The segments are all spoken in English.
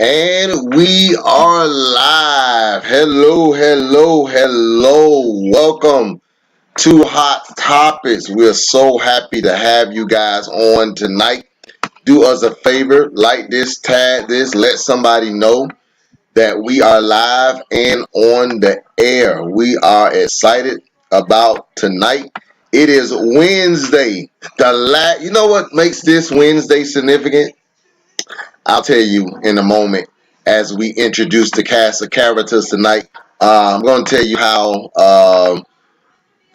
And we are live. Hello, hello, hello. Welcome to Hot Topics. We're so happy to have you guys on tonight. Do us a favor, like this, tag this, let somebody know that we are live and on the air. We are excited about tonight. It is Wednesday. You know what makes this Wednesday significant? I'll tell you in a moment as we introduce the cast of characters tonight. I'm going to tell you how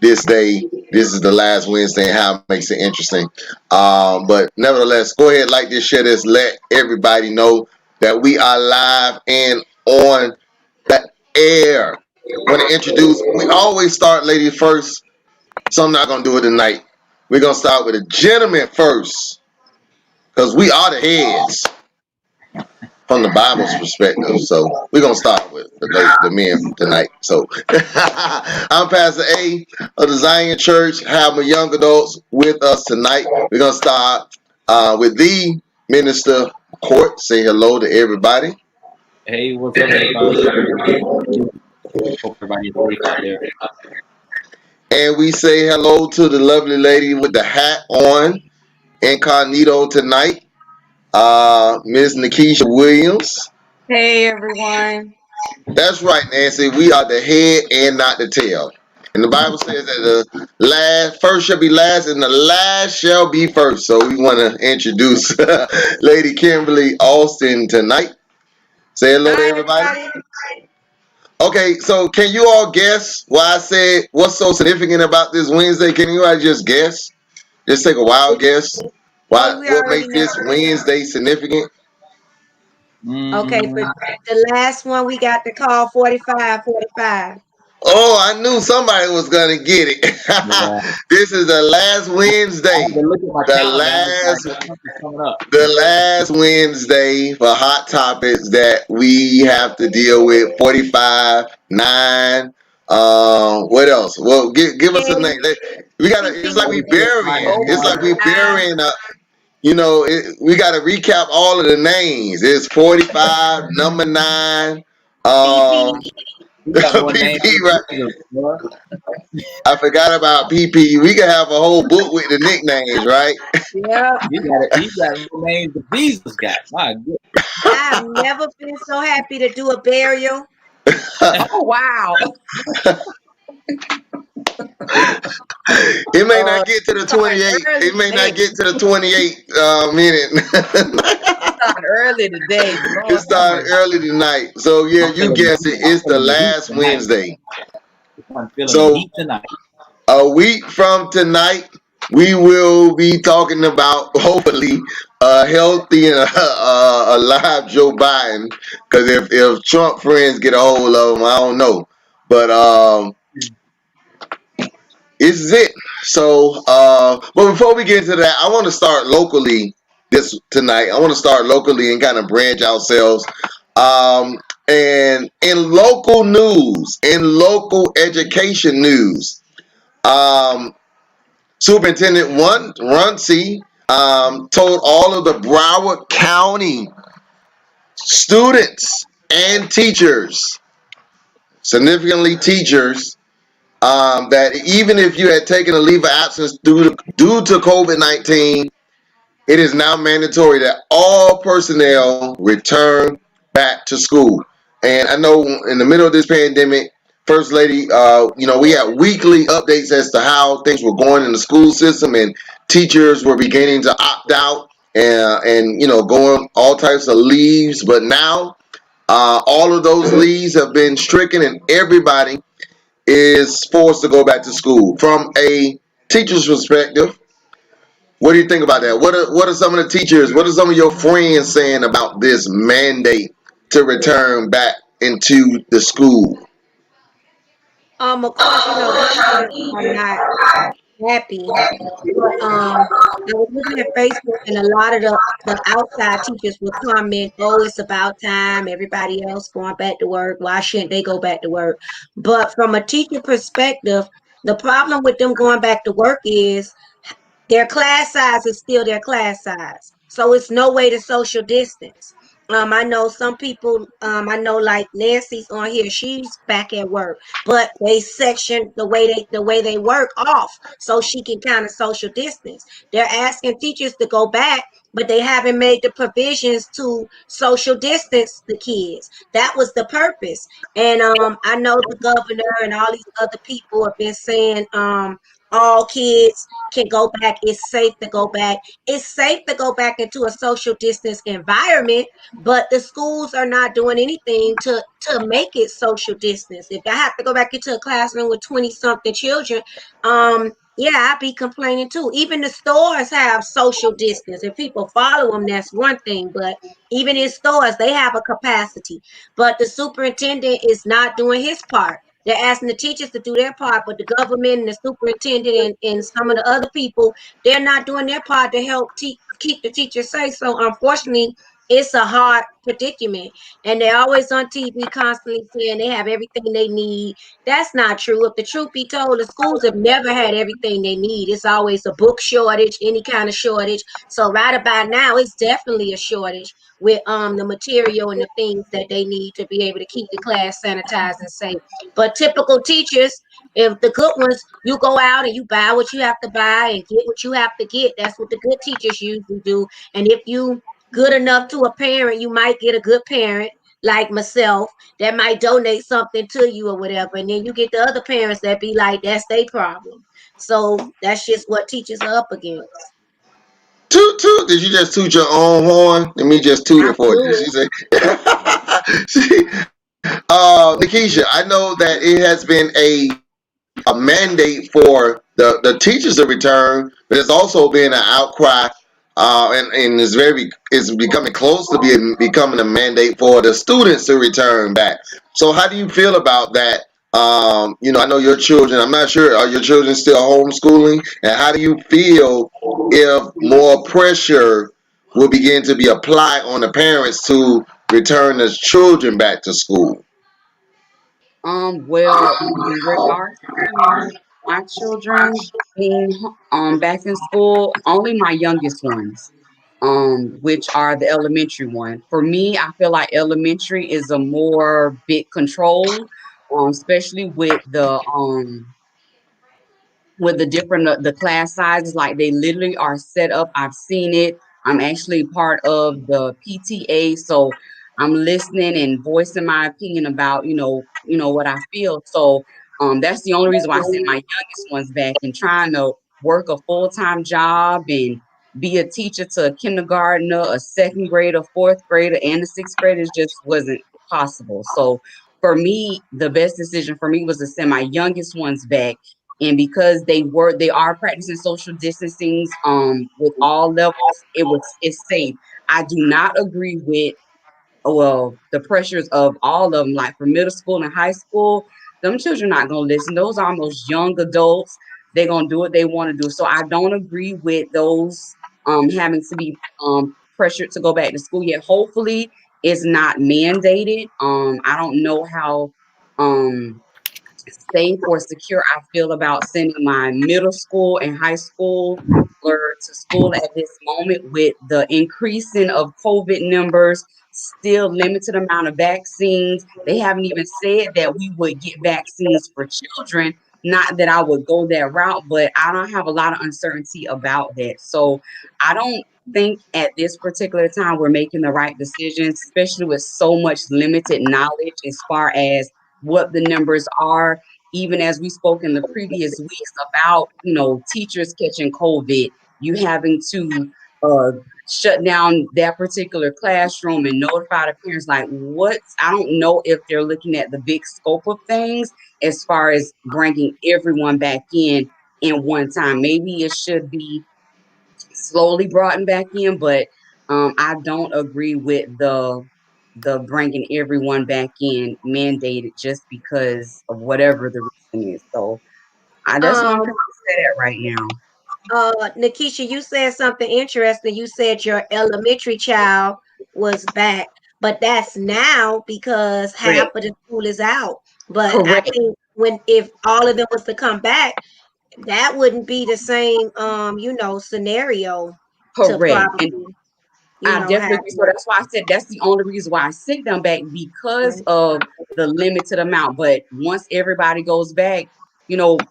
this is the last Wednesday, and how it makes it interesting. But nevertheless, go ahead, like this, share this, let everybody know that we are live and on the air. Want to introduce, we always start ladies first, so I'm not going to do it tonight. We're going to start with a gentleman first, because we are the heads from the Bible's perspective. So we're gonna start with the men tonight. So I'm Pastor A of the Zion Church. Have my young adults with us tonight. We're gonna start with the Minister Court. Say hello to everybody. Hey, what's up, everybody? Hope everybody's safe out there. And we say hello to the lovely lady with the hat on, incognito tonight, Ms. Nikisha Williams. Hey everyone. That's right, Nancy. We are the head and not the tail. And the Bible says that the last first shall be last and the last shall be first. So we want to introduce Lady Kimberly Austin tonight. Say hello to everybody. Okay, so can you all guess why I said what's so significant about this Wednesday? Can you all just guess? Just take a wild guess. What makes this Wednesday significant? Okay, for the last one we got the call 45. Oh, I knew somebody was gonna get it. Yeah. This is the last Wednesday. The last Wednesday for Hot Topics that we have to deal with. 45, 9. What else? Well, give us a name. We gotta. It's like we burying. It's like we burying. We got to recap all of the names. It's 45, number 9. PP, right? I forgot about PP. We can have a whole book with the nicknames, right? Yeah. You got names the Jesus got. My goodness. I've never been so happy to do a burial. Oh wow. It may not get to the 28. It may not get to the 28 minute. It started early today. It started early tonight. So yeah, you guessed it. It's the last Wednesday. So a week from tonight, we will be talking about hopefully a healthy and alive Joe Biden. Because if Trump friends get a hold of him, I don't know. But this is it. So, but before we get into that, I want to start locally tonight. I want to start locally and kind of branch ourselves. And in local news, in local education news, Superintendent Runcie told all of the Broward County students and teachers, significantly teachers, that even if you had taken a leave of absence due to COVID-19, it is now mandatory that all personnel return back to school. And I know in the middle of this pandemic, First Lady, we had weekly updates as to how things were going in the school system, and teachers were beginning to opt out and go on all types of leaves. But now, all of those leaves have been stricken, and everybody is forced to go back to school. From a teacher's perspective, what do you think about that? What are some of the teachers? What are some of your friends saying about this mandate to return back into the school? Of course, teachers are not happy. But I was looking at Facebook, and a lot of the outside teachers would comment, "Oh, it's about time. Everybody else going back to work. Why shouldn't they go back to work?" But from a teacher perspective, the problem with them going back to work is their class size is still their class size. So it's no way to social distance. I know some people, I know like Nancy's on here, she's back at work, but they section the way they work off so she can kind of social distance. They're asking teachers to go back, but they haven't made the provisions to social distance the kids. That was the purpose. And I know the governor and all these other people have been saying all kids can go back. It's safe to go back. It's safe to go back into a social distance environment, but the schools are not doing anything to make it social distance. If I have to go back into a classroom with 20 something children, yeah, I'd be complaining too. Even the stores have social distance. If people follow them, that's one thing. But even in stores, they have a capacity. But the superintendent is not doing his part. They're asking the teachers to do their part, but the government and the superintendent and some of the other people, they're not doing their part to help keep the teachers safe. So unfortunately, it's a hard predicament. And they're always on TV constantly saying they have everything they need. That's not true. If the truth be told, the schools have never had everything they need. It's always a book shortage, any kind of shortage. So right about now, it's definitely a shortage with the material and the things that they need to be able to keep the class sanitized and safe. But typical teachers, if the good ones, you go out and you buy what you have to buy and get what you have to get. That's what the good teachers usually do. And if you good enough to a parent, you might get a good parent like myself that might donate something to you or whatever. And then you get the other parents that be like, that's their problem. So that's just what teachers are up against. Toot toot. Did you just toot your own horn? Let me just toot I it for you. do She said, she, Nikisha, I know that it has been a mandate for the teachers to return, but it's also been an outcry, and it's becoming close to becoming a mandate for the students to return back. So how do you feel about that? I know your children. I'm not sure. Are your children still homeschooling? And how do you feel if more pressure will begin to be applied on the parents to return the children back to school? Well, in regards to my children being back in school, only my youngest ones, which are the elementary one. For me, I feel like elementary is a more bit controlled, especially with the different the class sizes, like they literally are set up. I've seen it. I'm actually part of the PTA, so I'm listening and voicing my opinion about what I feel. So that's the only reason why I sent my youngest ones back, and trying to work a full-time job and be a teacher to a kindergartner, a second grader, fourth grader, and a sixth grader just wasn't possible. So for me, the best decision for me was to send my youngest ones back, and because they are practicing social distancing with all levels, it's safe. I do not agree with, well, the pressures of all of them, like for middle school and high school. Them children not gonna listen. Those are almost young adults. They're gonna do what they want to do. So I don't agree with those having to be pressured to go back to school yet. Hopefully it's not mandated. I don't know how um safe or secure I feel about sending my middle school and high school to school at this moment, with the increasing of COVID numbers, still limited amount of vaccines. They haven't even said that we would get vaccines for children. Not that I would go that route, but I don't have a lot of uncertainty about that. So I don't think at this particular time we're making the right decisions, especially with so much limited knowledge as far as what the numbers are. Even as we spoke in the previous weeks about, teachers catching COVID, you having to uh, shut down that particular classroom and notify the parents. Like, what? I don't know if they're looking at the big scope of things as far as bringing everyone back in one time. Maybe it should be slowly brought back in, but I don't agree with the bringing everyone back in mandated just because of whatever the reason is. So that's what I'm Um, trying to say that right now. Nikisha, you said something interesting. You said your elementary child was back, but that's now because half Correct. of the school is out. But I Correct. think when if all of them was to come back, that wouldn't be the same scenario to Correct. And probably, I definitely have agree. So it. that's why I said that's the only reason why I sent them back because Right. of the limited amount. But once everybody goes back,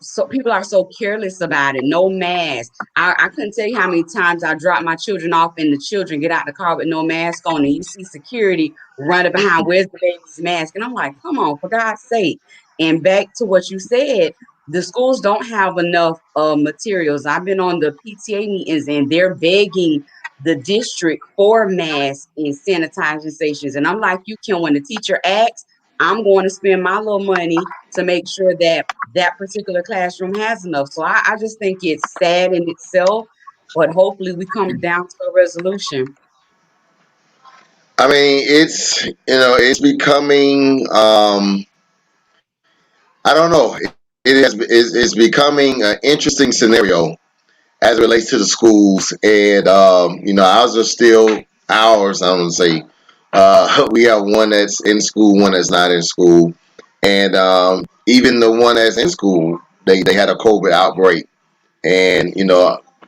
so people are so careless about it. No mask. I couldn't tell you how many times I dropped my children off and the children get out the car with no mask on, and you see security running behind, where's the baby's mask? And I'm like, come on, for God's sake. And back to what you said, the schools don't have enough materials. I've been on the PTA meetings and they're begging the district for masks and sanitizing stations. And I'm like, you can, when the teacher asks, I'm going to spend my little money to make sure that that particular classroom has enough. So I just think it's sad in itself, but hopefully we come down to a resolution. I mean, it's becoming. I don't know. It's becoming an interesting scenario as it relates to the schools, and ours are still ours. I'm gonna say we have one that's in school, one that's not in school, and even the one that's in school, they had a COVID outbreak, and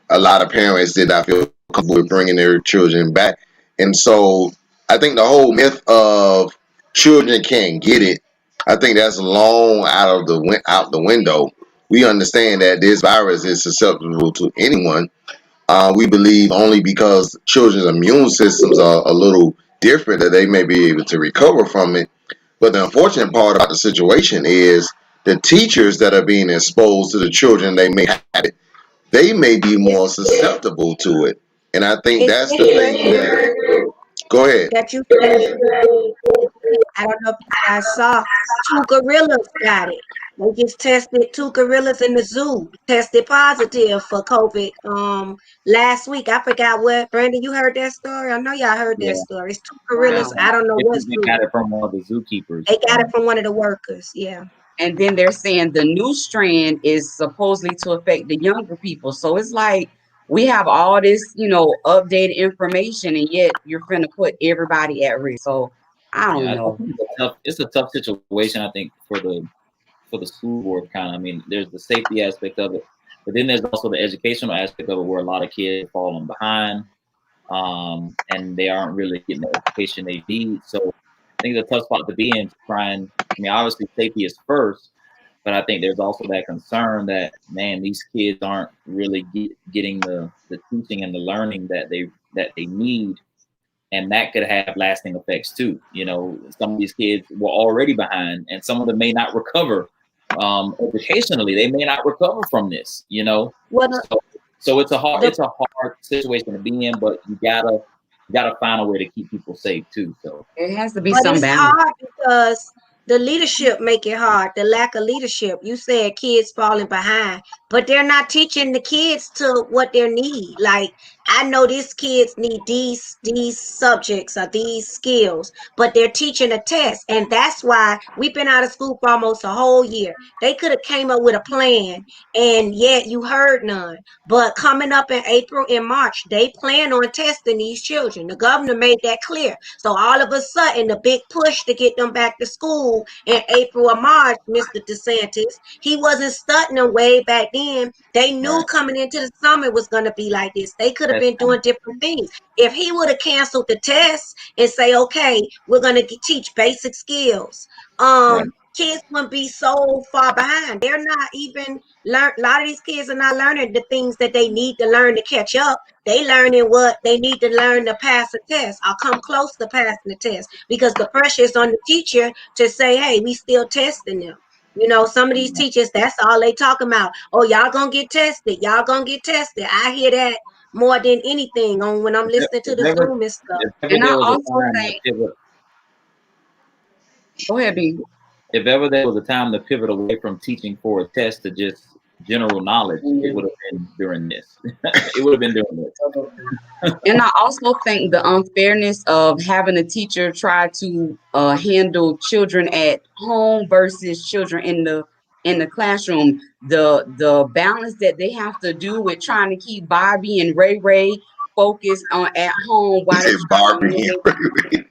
a lot of parents did not feel comfortable with bringing their children back, and so I think the whole myth of children can't get it, I think that's long out the window. We understand that this virus is susceptible to anyone. We believe only because children's immune systems are a little different that they may be able to recover from it. But the unfortunate part about the situation is the teachers that are being exposed to the children they may have it, they may be It's, more susceptible to it. And I think it's that's the thing interesting that. Go ahead. that you say I don't know if you guys saw two gorillas got it. They just tested two gorillas in the zoo, tested positive for COVID last week. I forgot what Brandon, you heard that story? I know y'all heard that Yeah, story. It's two yeah. gorillas. Wow. I don't know They what think they zoo. got it from one of the zookeepers. They got it from one of the workers. Yeah. And then they're saying the new strand is supposedly to affect the younger people. So it's like we have all this, updated information, and yet you're finna put everybody at risk. So I don't Yeah, I know. think it's a tough situation. I think for the school board kind of. I mean, there's the safety aspect of it, but then there's also the educational aspect of it, where a lot of kids are falling behind, and they aren't really getting the education they need. So I think it's a tough spot to be in. To try and, I mean, obviously safety is first, but I think there's also that concern that, man, these kids aren't really getting the teaching and the learning that they need, and that could have lasting effects too. Some of these kids were already behind, and some of them may not recover educationally. They may not recover from this. Well, So it's a hard the it's a hard situation to be in, but you gotta find a way to keep people safe too. So It has to be But some it's balance. hard because the leadership make it hard. The lack of leadership. You said kids falling behind, but they're not teaching the kids to what they need. Like I know these kids need these subjects or these skills, but they're teaching a test, and that's why we've been out of school for almost a whole year. They could have came up with a plan, and yet you heard none. But coming up in April and March, they plan on testing these children. The governor made that clear. So all of a sudden, the big push to get them back to school in April or March, Mr. DeSantis, he wasn't stunting them way back then. They knew right, coming into the summer it was going to be like this. They could have that's been doing different things. If he would have canceled the test and say, okay, we're going to teach basic skills, right. kids wouldn't be so far behind. They're not even a lot of these kids are not learning the things that they need to learn to catch up. They learning what they need to learn to pass a test or come close to passing the test, because the pressure is on the teacher to say, hey, we still testing them. Some of these teachers, that's all they talking about. Oh, y'all gonna get tested. Y'all gonna get tested. I hear that more than anything on when I'm listening to If the ever, Zoom and stuff. if ever And I there was a also time to think, pivot, go ahead, B. if ever there was a time to pivot away from teaching for a test to just general knowledge, it would have been during this. It would have been during this. And I also think the unfairness of having a teacher try to handle children at home versus children in the classroom. The balance that they have to do with trying to keep Bobby and Ray Ray focused on at home He while they said trying to Barbie. manage,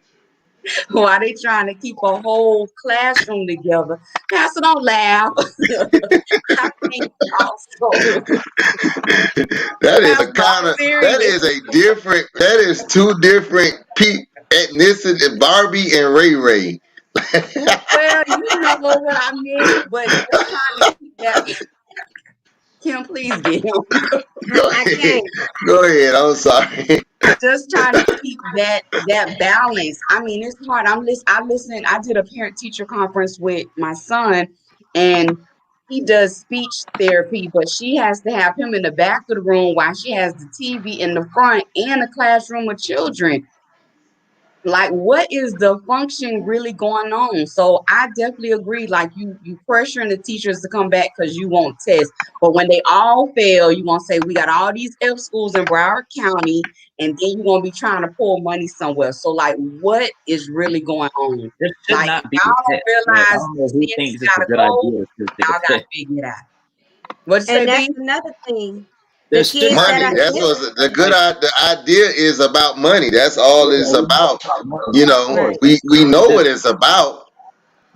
while they trying to keep a whole classroom together. Pastor, don't laugh. I think also. That is a Pastor, kind I'm of serious. that is two different ethnicity, Barbie and Ray Ray. Well, you know what I meant, but just trying to keep that. Kim, please get him. Go I ahead. can't. Go ahead. I'm sorry. Just trying to keep that balance. I mean, it's hard. I listened. I did a parent teacher conference with my son, and he does speech therapy, but she has to have him in the back of the room while she has the TV in the front and a classroom of children. Like, what is the function really going on? So I definitely agree. Like, you pressuring the teachers to come back because you want tests, but when they all fail, you want to say we got all these F schools in Broward County, and then you're gonna be trying to pull money somewhere. So like, what is really going on? There should Like, not be y'all a don't test. Like, I realize don't know who CNC thinks it's a gotta good close. idea to take Y'all a gotta test. figure it out. What'd you say, And that's B? another thing. There The should kids not that be Money. are a That's test. what in, Like, the idea is about money. That's all yeah, it's we know about. it's about money, You of know, course. right. we know Just what it's about.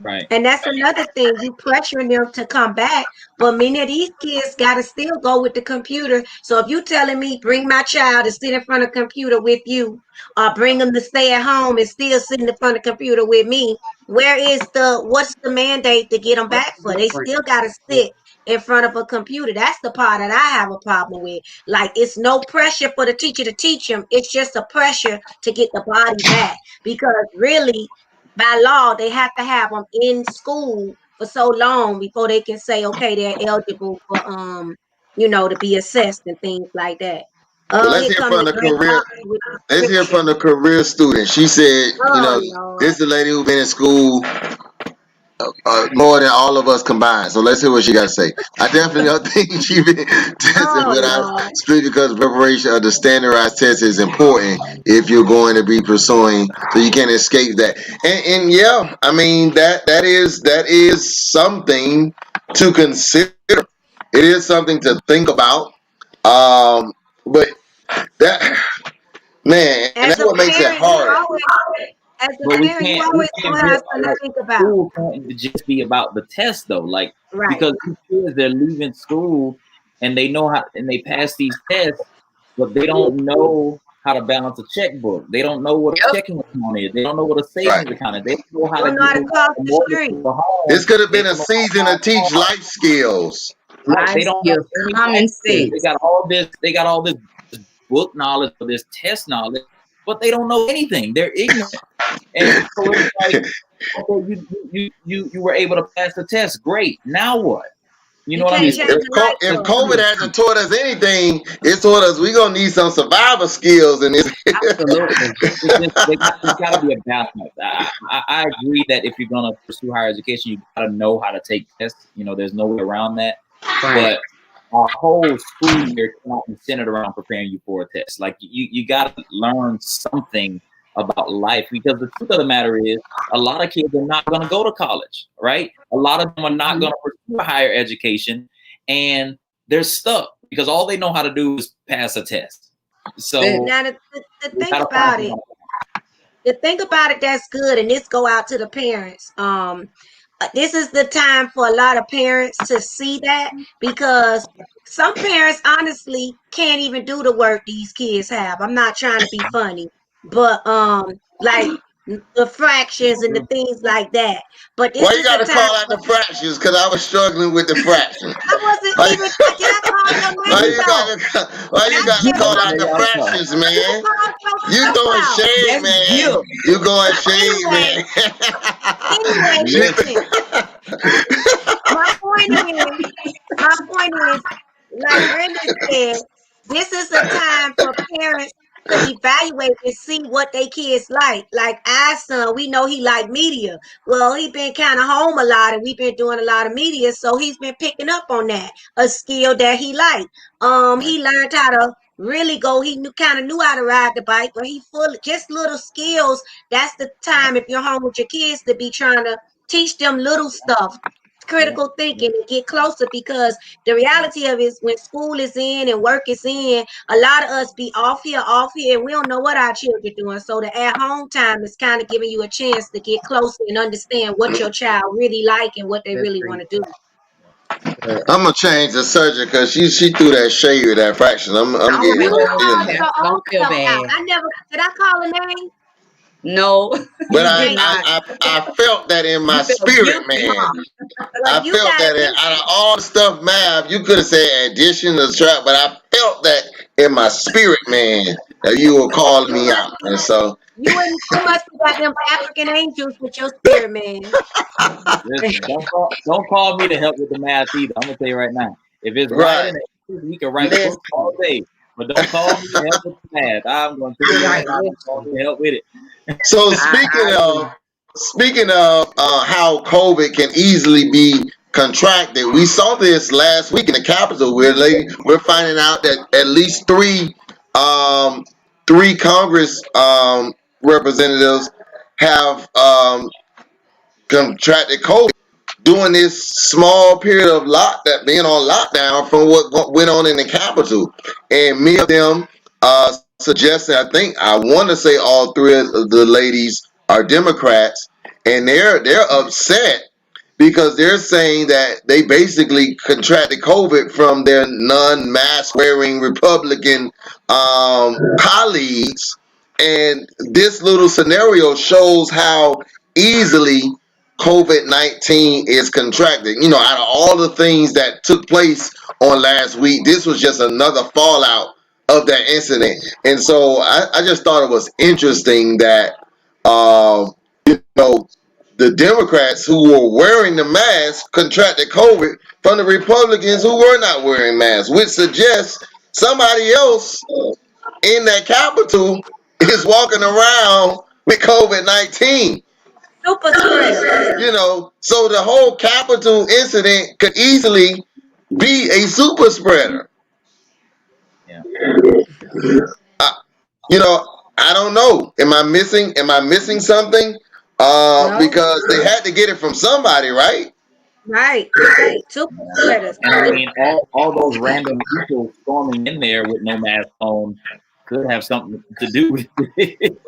right. And that's another thing. You pressuring them to come back, but many of these kids gotta still go with the computer. So if you telling me bring my child to sit in front of the computer with you, or bring them to stay at home and still sit in front of the computer with me, what's the mandate to get them What's back the for? They difference? still gotta sit in front of a computer. That's the part that I have a problem with. Like, it's no pressure for the teacher to teach them. It's just a pressure to get the body back, because really, by law, they have to have them in school for so long before they can say, okay, they're eligible for, to be assessed and things like that. Well, Oh, let's here hear come from the the great career. doctor with the Let's hear scripture. from the career student. She said, Oh, Lord. this is the lady who's been in school more than all of us combined. So let's hear what she got to say. I definitely don't think she been tested, Oh, but I Lord. strictly because preparation of the standardized test is important if you're going to be pursuing, so you can't escape that. And yeah, I mean that is something to consider. It is something to think about. But that man, and As that's a what makes it parent, you hard. always, as a But parent, you we always can't gonna get have something to like think about. school can't just be about the test though. Like Right. because these kids they're leaving school and they know how and they pass these tests, but they don't know how to balance a checkbook. They don't know what a Yep. checking account is. They don't know what a Right. savings account is. They don't know how to Don't know how get to a cross the mortgage street. for a home. This could have They been a don't know how to season to file a teach car. life skills. Right. Life They don't have skills, any common life skills. They sense. got all this. They got all this book knowledge or this test knowledge, but they don't know anything. They're ignorant, and so it's like, okay, you were able to pass the test. Great. Now what? You You know what I mean? can't So change a light If bulb. COVID hasn't taught us anything, it's taught us we're gonna need some survival skills in this. Absolutely. it's just there's got to be a balance. I agree that if you're gonna pursue higher education, you got to know how to take tests. You know, there's no way around that. Right. But our whole school year cannot be centered around preparing you for a test. Like you got to learn something about life, because the truth of the matter is a lot of kids are not going to go to college, right? A lot of them are not going to pursue a higher education, and they're stuck because all they know how to do is pass a test. So Now, to we think got to find about it, somebody. that's good, and this go out to the parents. This is the time for a lot of parents to see that, because some parents honestly can't even do the work these kids have. I'm not trying to be funny, but like, the fractions and the things like that. But Why this you is the gotta time call out for, the fractions? Because I was struggling with the fractions. I wasn't Why, even, did I call your why name you though? why And you I got to said, Let call me out tell the y'all something. fractions, you man? called You yourself throwing out. shade, That's man. guilt. You going shade, Anyway, man. She- Listen, listen, my point is, my point is, like Brenda said, this is a time for parents to evaluate and see what their kids like. Like our son, we know he like media. Well, he been kind of home a lot, and we've been doing a lot of media, so he's been picking up on that, a skill that he liked. right. He learned how to really go. He knew kind of knew how to ride the bike, but he full just little skills. That's the time if you're home with your kids to be trying to teach them little stuff, Yeah. critical thinking, and get closer, because the reality of it is when school is in and work is in, a lot of us be off here, and we don't know what our children doing. So the at home time is kind of giving you a chance to get closer and understand what your child really like and what they That's really want great. to do. But I'm gonna change the subject because she threw that shade with that fraction. I'm all getting right, You it, well, you called know. your own don't feel self out. bad. I never did. I call a name. No, But you did Thank you. not. I felt that in my You felt spirit, guilty, man. huh? Well, I you felt got that it. out of all the stuff, math, you could have said addition or subtract, but I felt that in my spirit, man, that you were calling You me must out. be. And so, You must be got them African angels with your spirit, man. Listen, don't call me to help with the math either. I'm gonna tell you right now. If it's right. writing, we can write books Listen, all day, but don't call me to help with the math. I'm gonna tell you right right now. with Don't call you. me to help with it. So I agree. speaking of how COVID can easily be contracted, we saw this last week in the Capitol. We're finding out that at least three Congress representatives have contracted COVID during this small period of being on lockdown from what went on in the Capitol, and many of them suggested. I think I want to say all three of the ladies are Democrats, and they're upset because they're saying that they basically contracted COVID from their non-mask wearing Republican colleagues, and this little scenario shows how easily COVID-19 is contracted. You know, out of all the things that took place on last week, this was just another fallout of that incident. And so I just thought it was interesting that, you know, the Democrats who were wearing the mask contracted COVID from the Republicans who were not wearing masks, which suggests somebody else in that Capitol is walking around with COVID-19. Super spreader. You know, so the whole Capitol incident could easily be a super spreader. Yeah. I, you know, I don't know. Am I missing? Am I missing something? No, Because they had to get it from somebody, right? right. Super Yeah. spreaders. And I mean, all those random people storming in there with no mask on could have something to do with it.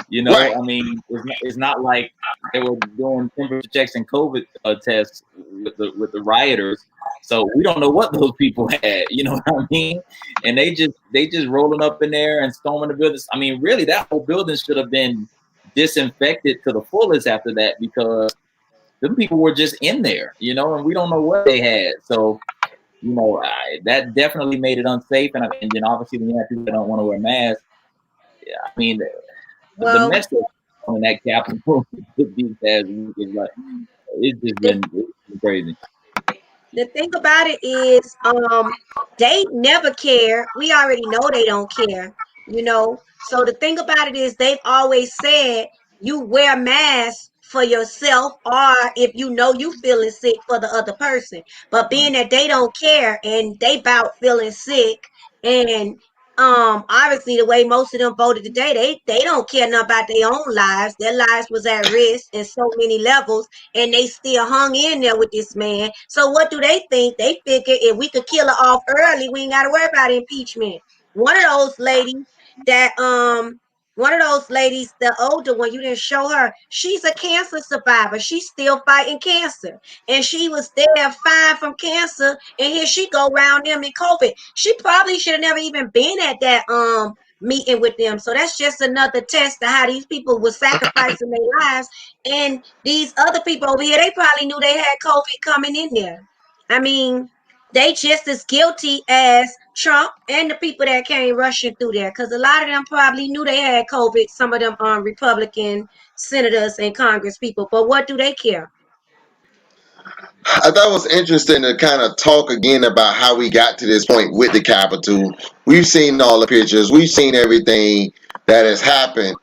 You Right. know, I mean, it's not like they were doing temperature checks and COVID tests with the rioters. So we don't know what those people had. You know what I mean? And they just rolling up in there and storming the buildings. I mean, really, that whole building should have been disinfected to the fullest after that, because them people were just in there, you know, and we don't know what they had. So, you know, that definitely made it unsafe. And then obviously when you have people that don't want to wear masks, yeah, I mean, the Well, mess that's on that Capitol these past week is like, the it's been crazy. the thing about it is, they never care. We already know they don't care, you know. So the thing about it is, they've always said you wear masks for yourself, or if you know you feeling sick, for the other person. But Right. being that they don't care and they bout feeling sick, and obviously the way most of them voted today, they don't care nothing about their own lives. Their lives was at risk in so many levels, and they still hung in there with this man. So what do they think? They figure if we could kill her off early, we ain't got to worry about impeachment. One of those ladies that one of those ladies, the older one, you didn't show her. She's a cancer survivor. She's still fighting cancer, and she was there fine from cancer. And here she go around them in COVID. She probably should have never even been at that meeting with them. So that's just another test of how these people were sacrificing their lives. And these other people over here, they probably knew they had COVID coming in there. I mean, they just as guilty as Trump and the people that came rushing through there, because a lot of them probably knew they had COVID. Some of them Republican senators and Congress people, but what do they care? I thought it was interesting to kind of talk again about how we got to this point with the Capitol. We've seen all the pictures, we've seen everything that has happened,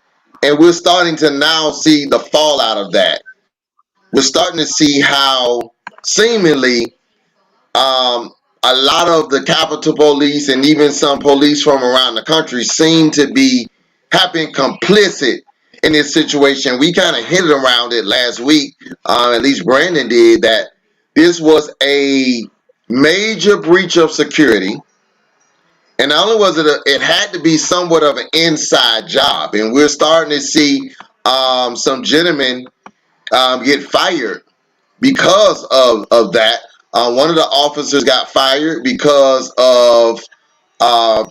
and we're starting to now see the fallout of that. We're starting to see how seemingly a lot of the Capitol Police and even some police from around the country seem to have been complicit in this situation. We kind of hinted around it last week, at least Brandon did, that this was a major breach of security. And not only was it had to be somewhat of an inside job. And we're starting to see some gentlemen get fired because of that. One of the officers got fired because of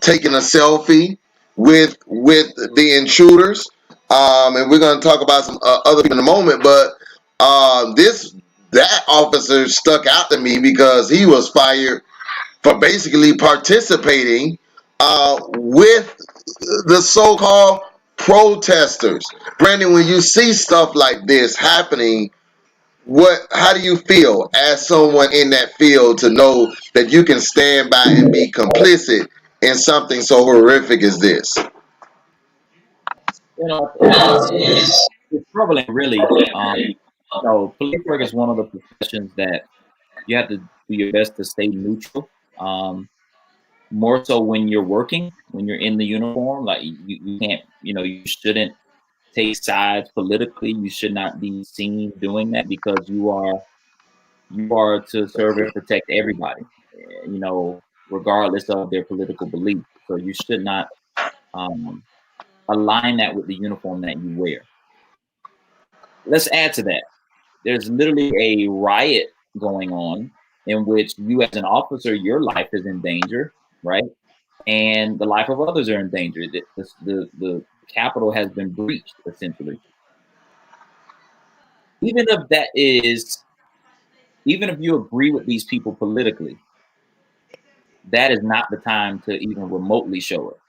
taking a selfie with the intruders. And we're going to talk about some other people in a moment. But that officer stuck out to me because he was fired for basically participating with the so-called protesters. Brandon, when you see stuff like this happening, how do you feel as someone in that field to know that you can stand by and be complicit in something so horrific as this? It's troubling, really. Police work is one of the professions that you have to do your best to stay neutral. More so when you're working, when you're in the uniform, like you can't, you shouldn't take sides politically. You should not be seen doing that because you are to serve and protect everybody, regardless of their political beliefs. So you should not align that with the uniform that you wear. Let's add to that. There's literally a riot going on in which you as an officer, your life is in danger, right? And the life of others are in danger. The Capitol has been breached, essentially. Even if you agree with these people politically, that is not the time to even remotely show it.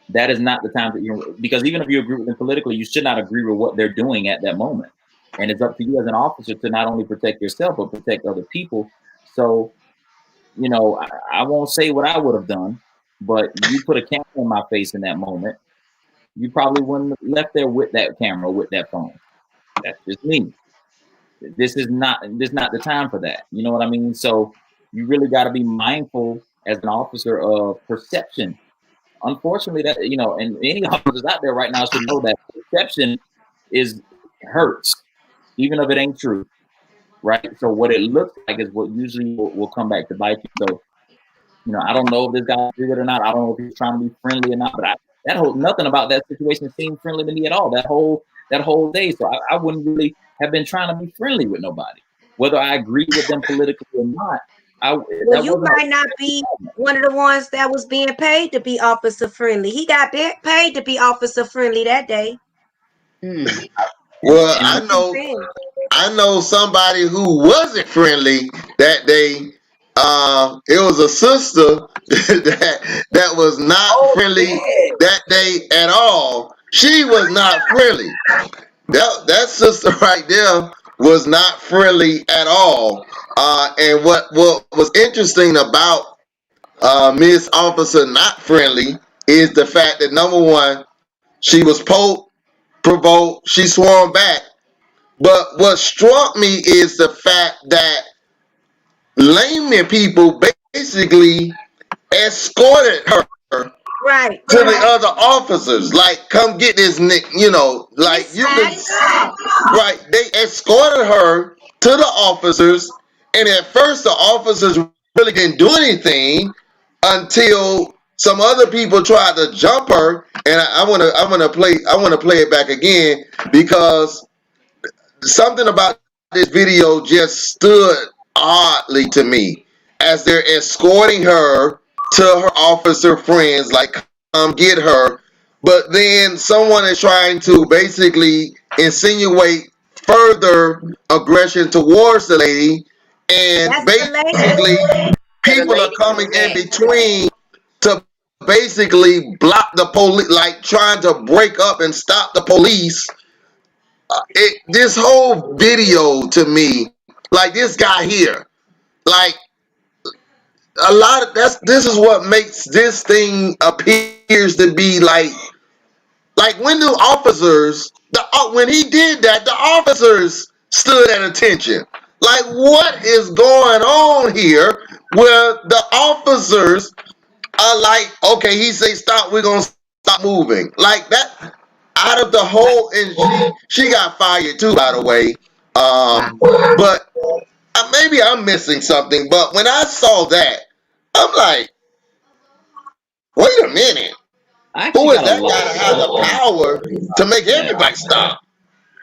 That is not the time because even if you agree with them politically, you should not agree with what they're doing at that moment. And it's up to you as an officer to not only protect yourself, but protect other people. So, I won't say what I would have done, but you put a camera in my face in that moment, you probably wouldn't have left there with that camera, with that phone. That's just me. This is not the time for that. You know what I mean? So you really got to be mindful as an officer of perception. Unfortunately, that and any officers out there right now should know that perception hurts, even if it ain't true, right? So what it looks like is what usually will come back to bite you. So I don't know if this guy did it or not. I don't know if he's trying to be friendly or not. But nothing about that situation seemed friendly to me at all. That whole day. So I wouldn't really have been trying to be friendly with nobody, whether I agree with them politically or not. You might not be one of the ones that was being paid to be officer friendly. He got paid to be officer friendly that day. Well, I know somebody who wasn't friendly that day. It was a sister that was not friendly that day at all. She was not friendly. That sister right there was not friendly at all. And what was interesting about Miss Officer not friendly is the fact that, number one, she was provoked, she swung back. But what struck me is the fact that layman people basically escorted her to the other officers. Like, come get this Nick, like you can, right? They escorted her to the officers, and at first the officers really didn't do anything until some other people tried to jump her. And I want to play it back again because something about this video just stood oddly to me as they're escorting her to her officer friends, like, get her, but then someone is trying to basically insinuate further aggression towards the lady, and That's the lady. basically So the people are lady coming in back. between to basically block the police, like trying to break up and stop the police. This whole video to me, like this guy here, like a lot of this is what makes this thing appears to be like when the officers when he did that, the officers stood at attention. Like what is going on here where the officers are like, okay, he say stop, we're gonna stop moving. Like that out of the whole, and she got fired too, by the way. Wow. But maybe I'm missing something, but when I saw that, I'm like, wait a minute. I Who actually is got a that lot guy that has the of power to make that. everybody stop?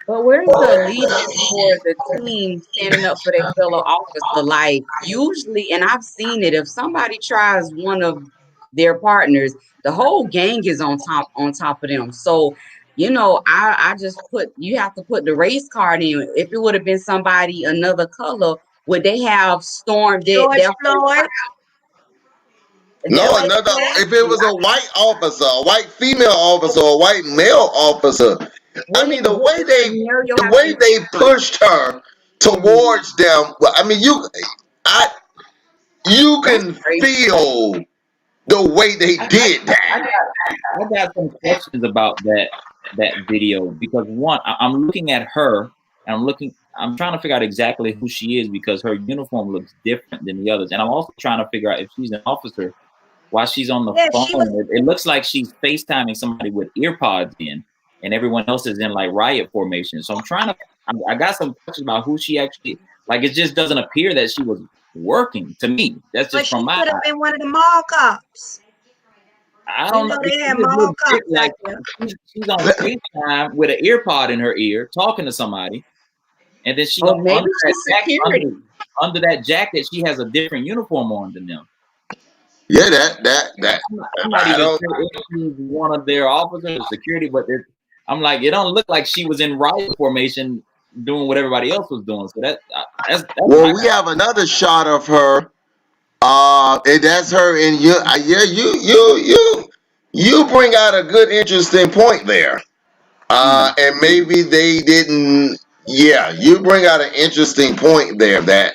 But where's the allegiance for the team standing up for their fellow officer? Like usually, and I've seen it, if somebody tries one of their partners, the whole gang is on top of them. So, I just you have to put the race card in. If it would have been somebody another color, would they have stormed George their whole Floyd. No, that George another. Floyd. If it was a white officer, a white female officer, a white male officer, I mean would the scenario the have way been they different? pushed her Mhm. towards them. I mean, I, you That's can crazy. feel the way they I, did I that. got some questions about that video because one, I'm looking at her and I'm trying to figure out exactly who she is because her uniform looks different than the others, and I'm also trying to figure out if she's an officer while she's on the Yeah, she was. phone. It looks like she's FaceTiming somebody with ear pods in, and everyone else is in like riot formation. So I got some questions about who she actually like. It just doesn't appear that she was working to me. That's But just from she my could have eye. been one of the mall cops. I You don't know. know, It they had just mall looks cops like out there. she's on FaceTime with an ear pod in her ear talking to somebody, and then Or maybe she's security. under that jacket she has a different uniform on than them. Yeah, that. I'm not I even don't. sure if she's one of their officers or security, but I'm like, it don't look like she was in riot formation doing what everybody else was doing. So that's my Well, we have another shot of her. And that's her. And yeah, you bring out a good, interesting point there. And maybe they didn't. Yeah, you bring out an interesting point there that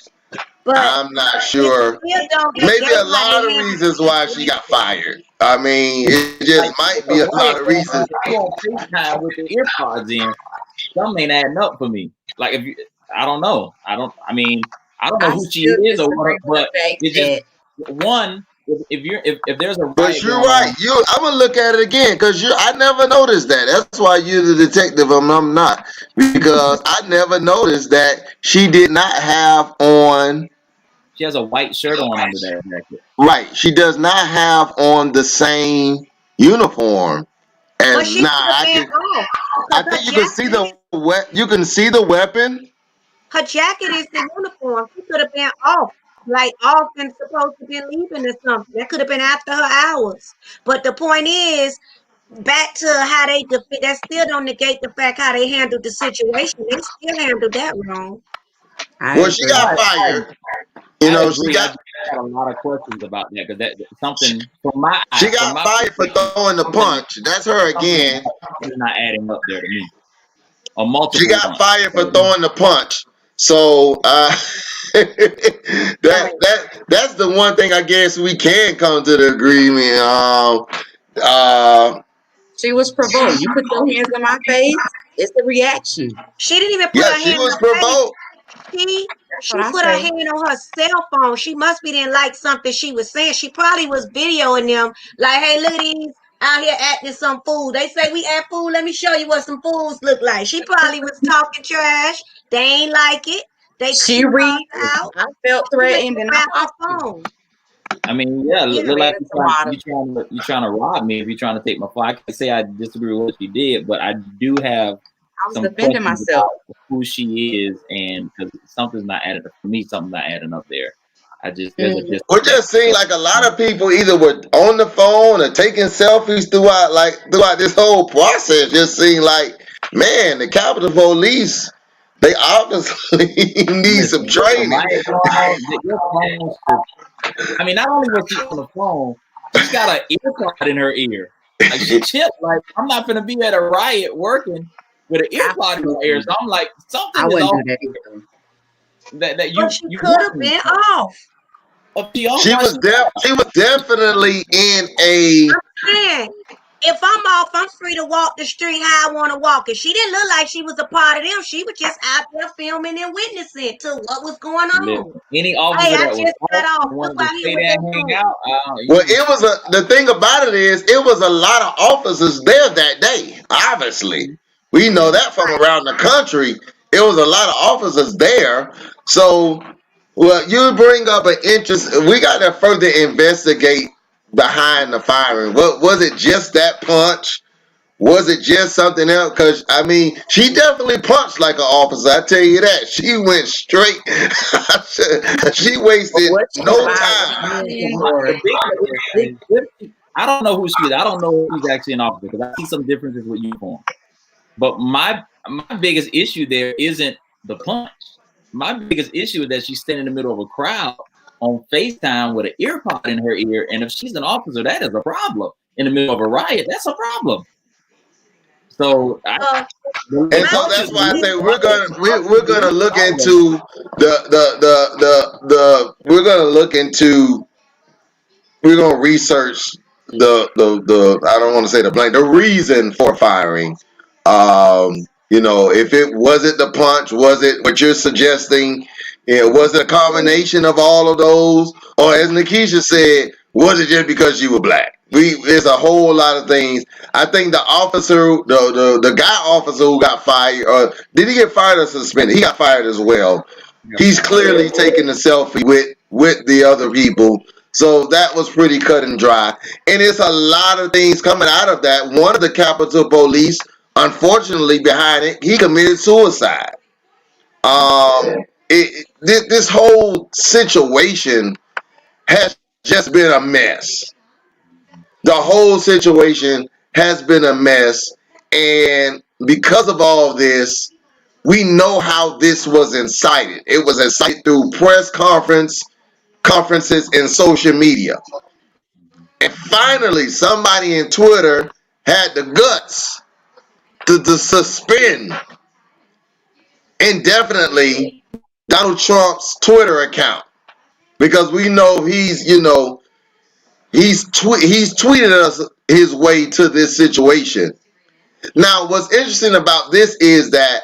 But I'm not it sure. still don't Maybe negate a how lot they of handle reasons the why she got situation. fired. I mean, it just like might it's a be a lot riot of going reasons. on. You on FaceTime with the ear pods in. Something ain't adding up for me. Like if you, I don't know. I mean, I don't know I who she still is or what, disagree with the but fact it's just that one. If there's a But riot you're going right. on, I'm gonna look at it again because I never noticed that. That's why you're the detective and I'm not, because I never noticed that she did not have on. she has a white shirt on under that jacket. Right, she does not have on the same uniform But as she now. could have been off I because think you can see you can see the weapon. her jacket is the uniform. She could have been off, like off and supposed to be leaving or something. That could have been after her hours. But the point is, back to how they that still don't negate the fact how they handled the situation. They still handled that wrong. I Well, she agree. got I, fired. You I know, she agree. I got just got a lot of questions about that because something from my she eye, from got my fired for perspective, throwing the punch. That's her something again. is not adding up there to me. On She multiple got fronts. fired for So, throwing the punch. So Right. that's the one thing I guess we can come to the agreement. Uh, She was provoked. You put your hands in my face, it's a reaction. She didn't even put yeah, her she hand in was her face. provoked. She That's what she I put her say. hand on her cell phone. She must be didn't like something she was saying. She probably was videoing them like, hey, look at these out here acting some fool. They say we act fool. Let me show you what some fools look like. She probably was talking trash. They ain't like it. She She called read her it. out. I felt She went threatened to and I grab her popped it. phone. I mean, yeah, Yeah. look Man, like it's a lot of you trying to rob me if you're trying to take my phone. I can't say I disagree with what she did, but I do have I was some defending questions myself. about who she is and because something's not adding up for me. Something's not adding up there. there's a It just seemed like a lot of people either were on the phone or taking selfies throughout this whole process. Just seemed like, man, the Capitol Police, they obviously need some Listen, training. my phone, your phone should, I mean, not only was she on the phone, she's got an earpod in her ear. Like she chipped. Like I'm not gonna be at a riot working with an earpod in her ear. So I'm like, I something is wouldn't off do that either. that But she you could want have me been to. off. She off She while was she she was definitely in a. Man, if I'm off, I'm free to walk the street how I want to walk. And she didn't look like she was a part of them. She was just out there filming and witnessing to what was going on. listen. Any Hey, officer I that was just got off off. and Look wanted to out here stay what there they and hang doing. out, Well, it was the thing about it is it was a lot of officers there that day. Obviously, we know that from around the country. It was a lot of officers there. So, well, you bring up an interest. We got to further investigate behind the firing. What was it? Just that punch? Was it just something else? Because I mean, she definitely punched like an officer. I tell you that. She went straight. She But wasted what she no fired time. in the for? big I don't know who she is. I don't know if she's actually an officer because I see some differences with uniform. But my biggest issue there isn't the punch. My biggest issue is that she's standing in the middle of a crowd on FaceTime with an earpod in her ear. And if she's an officer, that is a problem. In the middle of a riot, that's a problem. So And so that's why I say we're gonna look into we're gonna look into we're gonna research the I don't want to say the reason for firing. If it wasn't the punch, was it what you're suggesting? Was it a combination of all of those, or as Nikisha said, was it just because you were black? There's a whole lot of things. I think the officer, the guy officer who got fired, or did he get fired or suspended? He got fired as well. He's clearly taking a selfie with the other people. So that was pretty cut and dry. And it's a lot of things coming out of that. One of the Capitol Police, unfortunately, behind it, he committed suicide. This whole situation has just been a mess. The whole situation has been a mess. And because of all this, we know how this was incited. It was incited through conferences and social media. And finally, somebody in Twitter had the guts to suspend indefinitely Donald Trump's Twitter account because we know he's tweeted us his way to this situation. Now, what's interesting about this is that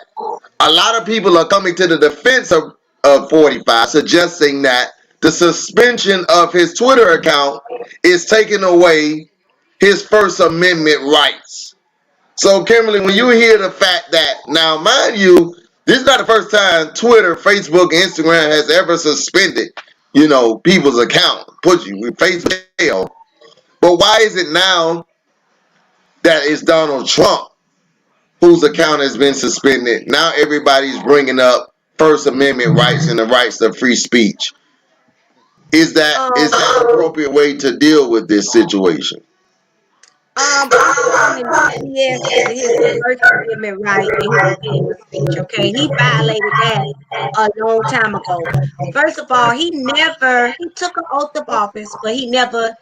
a lot of people are coming to the defense of 45, suggesting that the suspension of his Twitter account is taking away his First Amendment rights. So, Kimberly, when you hear the fact that, now, mind you, this is not the first time Twitter, Facebook, Instagram has ever suspended, people's account, put you with face jail. But why is it now that it's Donald Trump whose account has been suspended? Now everybody's bringing up First Amendment rights and the rights of free speech. Is that an appropriate way to deal with this situation? I'm calling BS his First Amendment right and his freedom of speech. Okay, he violated that a long time ago. First of all, he took an oath of office, but he never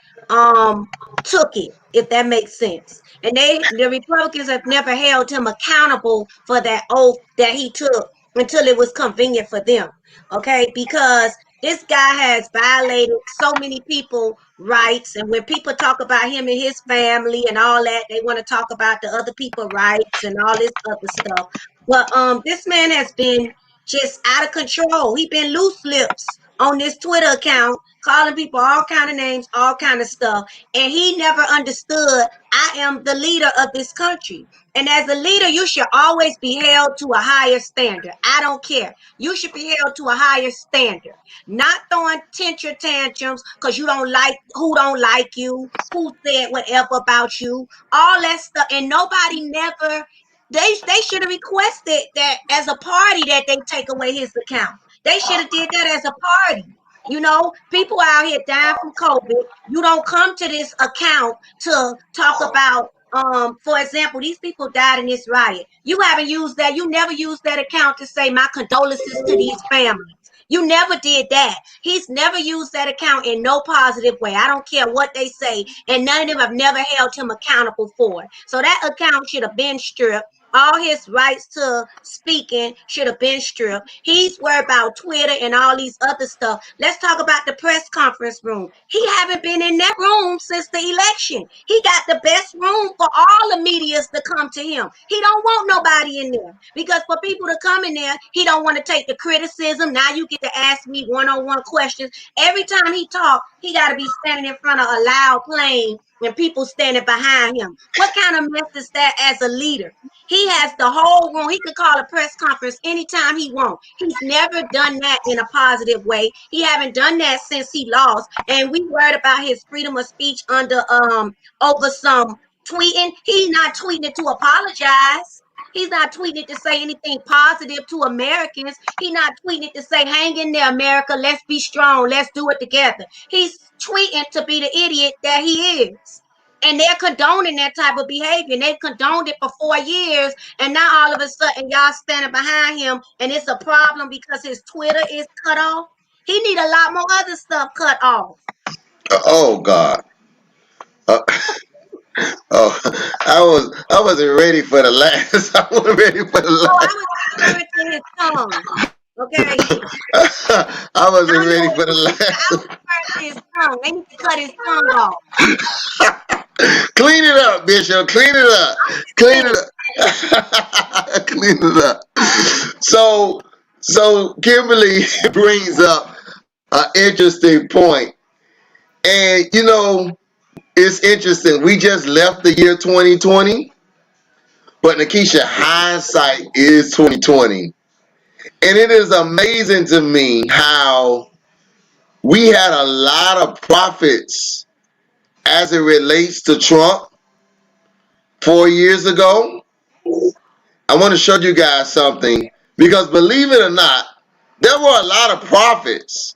took it, if that makes sense. And the Republicans have never held him accountable for that oath that he took until it was convenient for them. Okay, because this guy has violated so many people rights, and when people talk about him and his family and all that, they want to talk about the other people rights and all this other stuff. But this man has been just out of control. He been loose lips on this Twitter account, calling people all kind of names, all kind of stuff, and he never understood I am the leader of this country. And as a leader, you should always be held to a higher standard. I don't care. You should be held to a higher standard. Not throwing temper tantrums because you don't like who don't like you, who said whatever about you, all that stuff. And nobody never they should have requested that as a party that they take away his account. They should have did that as a party. You know, people out here dying from COVID. You don't come to this account to talk about, for example, these people died in this riot. You haven't used that. You never used that account to say my condolences to these families. You never did that. He's never used that account in no positive way. I don't care what they say. And none of them have never held him accountable for it. So that account should have been stripped. All his rights to speaking should have been stripped. He's worried about Twitter and all these other stuff. Let's talk about the press conference room. He haven't been in that room since the election. He got the best room for all the medias to come to him. He don't want nobody in there because for people to come in there, he don't want to take the criticism. Now you get to ask me one-on-one questions. Every time he talk, he got to be standing in front of a loud plane and people standing behind him. What kind of mess is that as a leader? He has the whole room. He could call a press conference anytime he wants. He's never done that in a positive way. He haven't done that since he lost. And we worried about his freedom of speech under over some tweeting. He's not tweeting it to apologize. He's not tweeting it to say anything positive to Americans. He's not tweeting it to say, hang in there, America. Let's be strong. Let's do it together. He's tweeting to be the idiot that he is. And they're condoning that type of behavior. And they condoned it for 4 years. And now all of a sudden, y'all standing behind him. And it's a problem because his Twitter is cut off. He need a lot more other stuff cut off. Oh God. Uh, oh, I wasn't ready for the last. I wasn't ready for the Oh, last. I was referring to his tongue. Okay. I wasn't I ready know for the I last. was referring to his tongue. They need to cut his tongue off. Clean it up, Bishop. Clean it up. Clean it up. Clean it up. So Kimberly brings up an interesting point. And you know, it's interesting. We just left the year 2020, but Nakisha, hindsight is 2020. And it is amazing to me how we had a lot of prophets as it relates to Trump 4 years ago. I want to show you guys something because believe it or not, there were a lot of prophets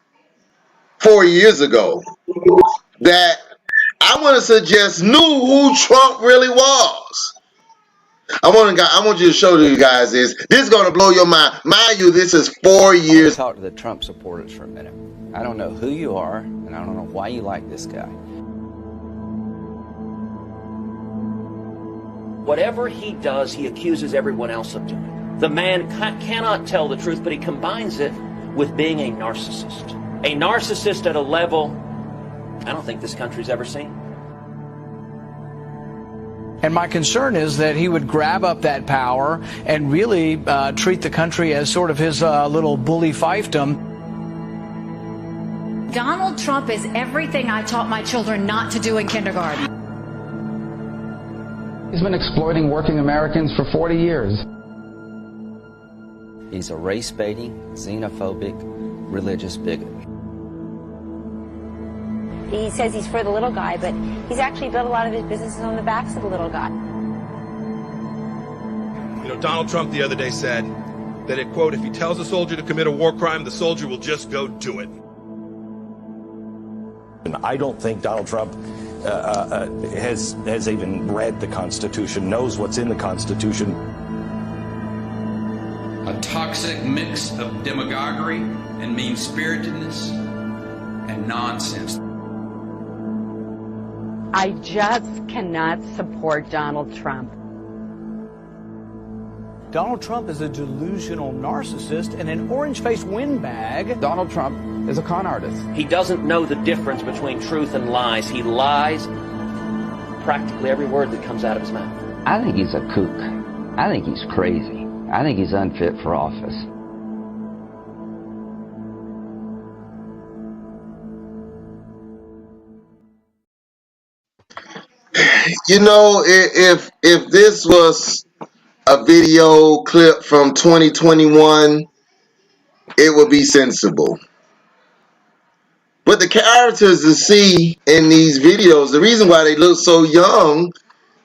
4 years ago that I want to suggest knew who Trump really was. I want you to show you guys this. This is going to blow your mind. Mind you, this is 4 years. Talk to the Trump supporters for a minute. I don't know who you are, and I don't know why you like this guy. Whatever he does, he accuses everyone else of doing. The man cannot tell the truth, but he combines it with being a narcissist. A narcissist at a level I don't think this country's ever seen. And my concern is that he would grab up that power and really treat the country as sort of his little bully fiefdom. Donald Trump is everything I taught my children not to do in kindergarten. He's been exploiting working Americans for 40 years. He's a race-baiting, xenophobic, religious bigot. He says he's for the little guy, but he's actually built a lot of his businesses on the backs of the little guy. You know, Donald Trump the other day said that, it, quote, if he tells a soldier to commit a war crime, the soldier will just go do it. And I don't think Donald Trump has even read the Constitution, knows what's in the Constitution. A toxic mix of demagoguery and mean-spiritedness and nonsense. I just cannot support Donald Trump. Donald Trump is a delusional narcissist and an orange-faced windbag. Donald Trump is a con artist. He doesn't know the difference between truth and lies. He lies practically every word that comes out of his mouth. I think he's a kook. I think he's crazy. I think he's unfit for office. You know, if this was a video clip from 2021, it would be sensible. But the characters to see in these videos, the reason why they look so young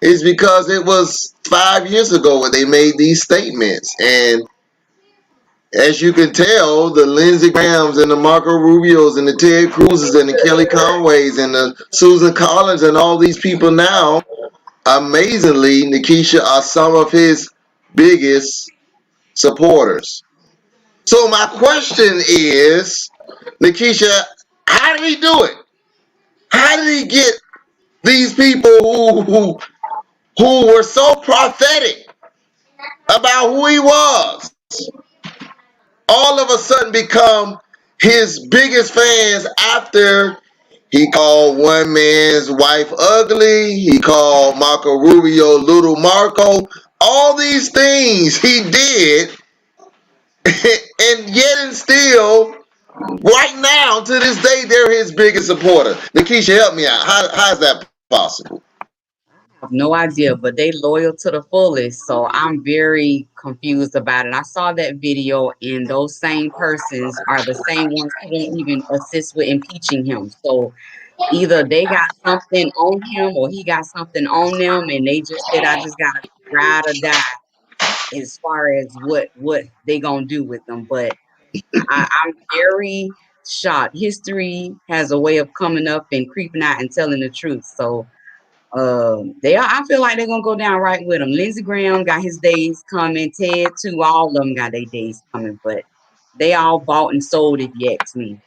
is because it was 5 years ago when they made these statements. And as you can tell, the Lindsey Grahams and the Marco Rubios and the Ted Cruzes and the Kelly Conways and the Susan Collins and all these people now, amazingly, Nikisha, are some of his biggest supporters. So my question is, Nikisha, how did he do it? How did he get these people who were so prophetic about who he was, all of a sudden become his biggest fans after he called one man's wife ugly, he called Marco Rubio Little Marco, all these things he did, and yet and still, right now, to this day, they're his biggest supporter. Nikisha, help me out. How is that possible? I have no idea, but they loyal to the fullest. So I'm very confused about it. I saw that video, and those same persons are the same ones who won't even assist with impeaching him. So either they got something on him or he got something on them, and they just said, I just gotta ride or die as far as what they gonna do with them. But I'm very shocked. History has a way of coming up and creeping out and telling the truth. So they are. I feel like they're gonna go down right with him. Lindsey Graham got his days coming. Ted too. All of them got their days coming. But they all bought and sold, if you ask me.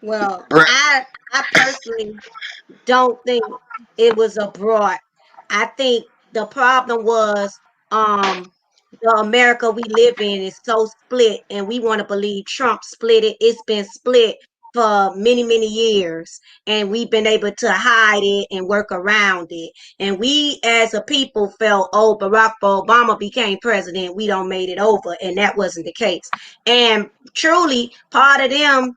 Well, I personally don't think it was abroad. I think the problem was the America we live in is so split, and we want to believe Trump split it. It's been split for many, many years, and we've been able to hide it and work around it. And we as a people felt, oh, Barack Obama became president, we don't made it over, and that wasn't the case. And truly, part of them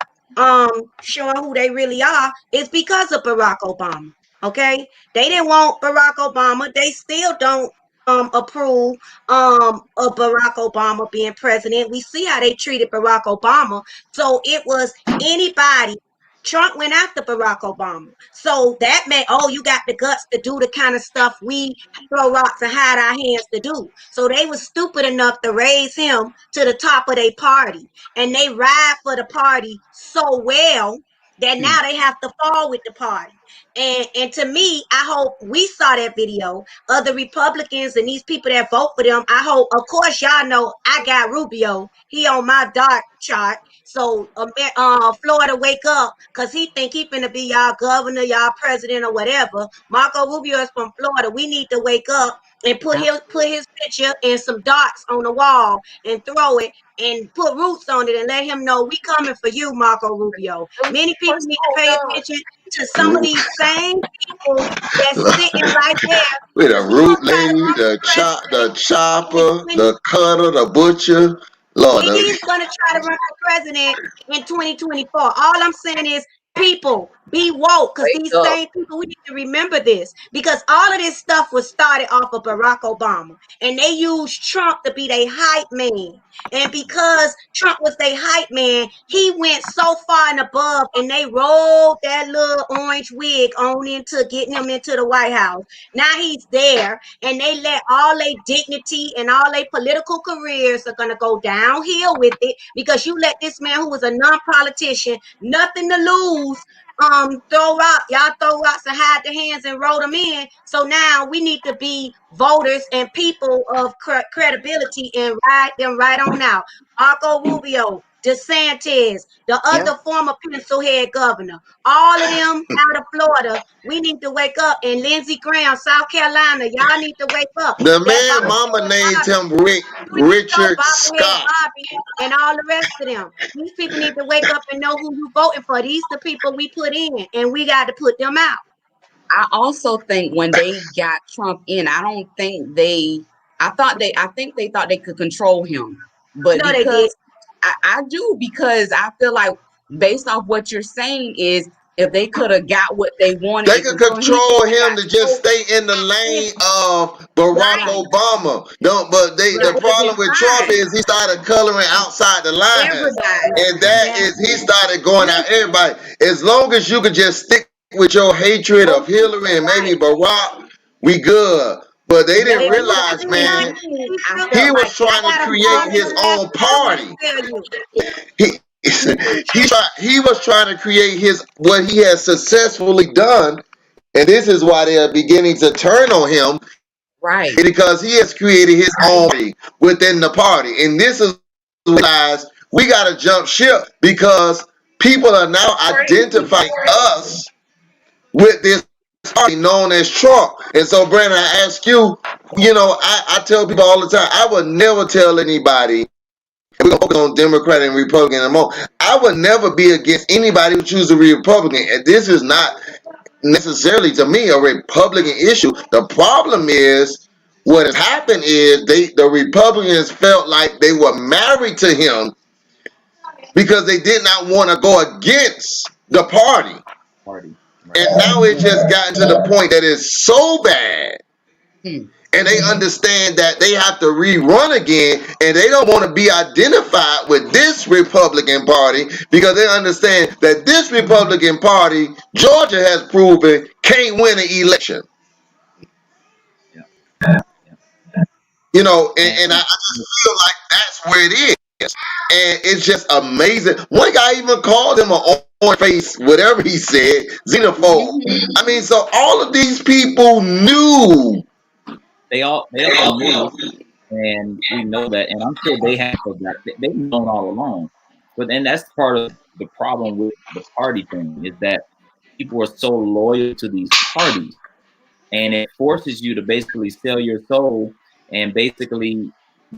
showing who they really are is because of Barack Obama. Okay, they didn't want Barack Obama. They still don't approve of Barack Obama being president. We see how they treated Barack Obama. So it was anybody. Trump went after Barack Obama. So that meant, oh, you got the guts to do the kind of stuff we throw rocks and hide our hands to do. So they were stupid enough to raise him to the top of their party. And they ride for the party so well that now they have to fall with the party. And to me, I hope we saw that video of the Republicans and these people that vote for them. I hope, of course, y'all know I got Rubio. He on my dark chart. So Florida wake up, because he think he finna be y'all governor, y'all president, or whatever. Marco Rubio is from Florida. We need to wake up and put his picture and some dots on the wall and throw it and put roots on it and let him know we coming for you, Marco Rubio. Many people need to pay attention to some of these same people that's sitting right there. With a root lady, the chopper, the cutter, the butcher. Lord, he's gonna try to run for president in 2024. All I'm saying is, people, be woke, because these same people, we need to remember this, because all of this stuff was started off of Barack Obama, and they used Trump to be their hype man. And because Trump was their hype man, he went so far and above, and they rolled that little orange wig on into getting him into the White House. Now he's there, and they let all their dignity and all their political careers are gonna go downhill with it, because you let this man who was a non-politician, nothing to lose, throw rocks. Y'all throw rocks and hide the hands and roll them in. So now we need to be voters and people of credibility and ride them right on out. Marco Rubio, DeSantis, the other former pencil head governor, all of them out of Florida. We need to wake up. And Lindsey Graham, South Carolina, y'all need to wake up. The man mama named him Richard Scott. Bobby, and all the rest of them. These people need to wake up and know who you voting for. These the people we put in, and we got to put them out. I also think when they got Trump in, I think they thought they could control him. But no, because I do, because I feel like, based off what you're saying, is if they could have got what they wanted, they could control him to just stay in the lane of Barack Obama. The problem with Trump is he started coloring outside the lines, and that is he started going at everybody. As long as you could just stick with your hatred of Hillary and maybe Barack, we good. But they didn't They realize, man, he was trying to create his own party. He he was trying to create his what he has successfully done, and this is why they are beginning to turn on him, Right. because he has created his own party within the party, and this is realize we got to jump ship because people are now identifying us with this party known as Trump. And so, Brandon, I ask you, I tell people all the time, I would never tell anybody, we're going to focus on Democrat and Republican in a moment, I would never be against anybody who chooses to be Republican. And this is not necessarily, to me, a Republican issue. The problem is, what has happened is the Republicans felt like they were married to him because they did not want to go against the party. And now it's just gotten to the point that it's so bad, and they understand that they have to rerun again, and they don't want to be identified with this Republican Party because they understand that this Republican Party, Georgia has proven, can't win an election. And I just feel like that's where it is. And it's just amazing. One guy even called him an orange face, whatever he said, xenophobe. I mean, so all of these people knew. They all knew, and we know that. And I'm sure they have forgot. They've known all along. But then that's part of the problem with the party thing, is that people are so loyal to these parties, and it forces you to basically sell your soul and basically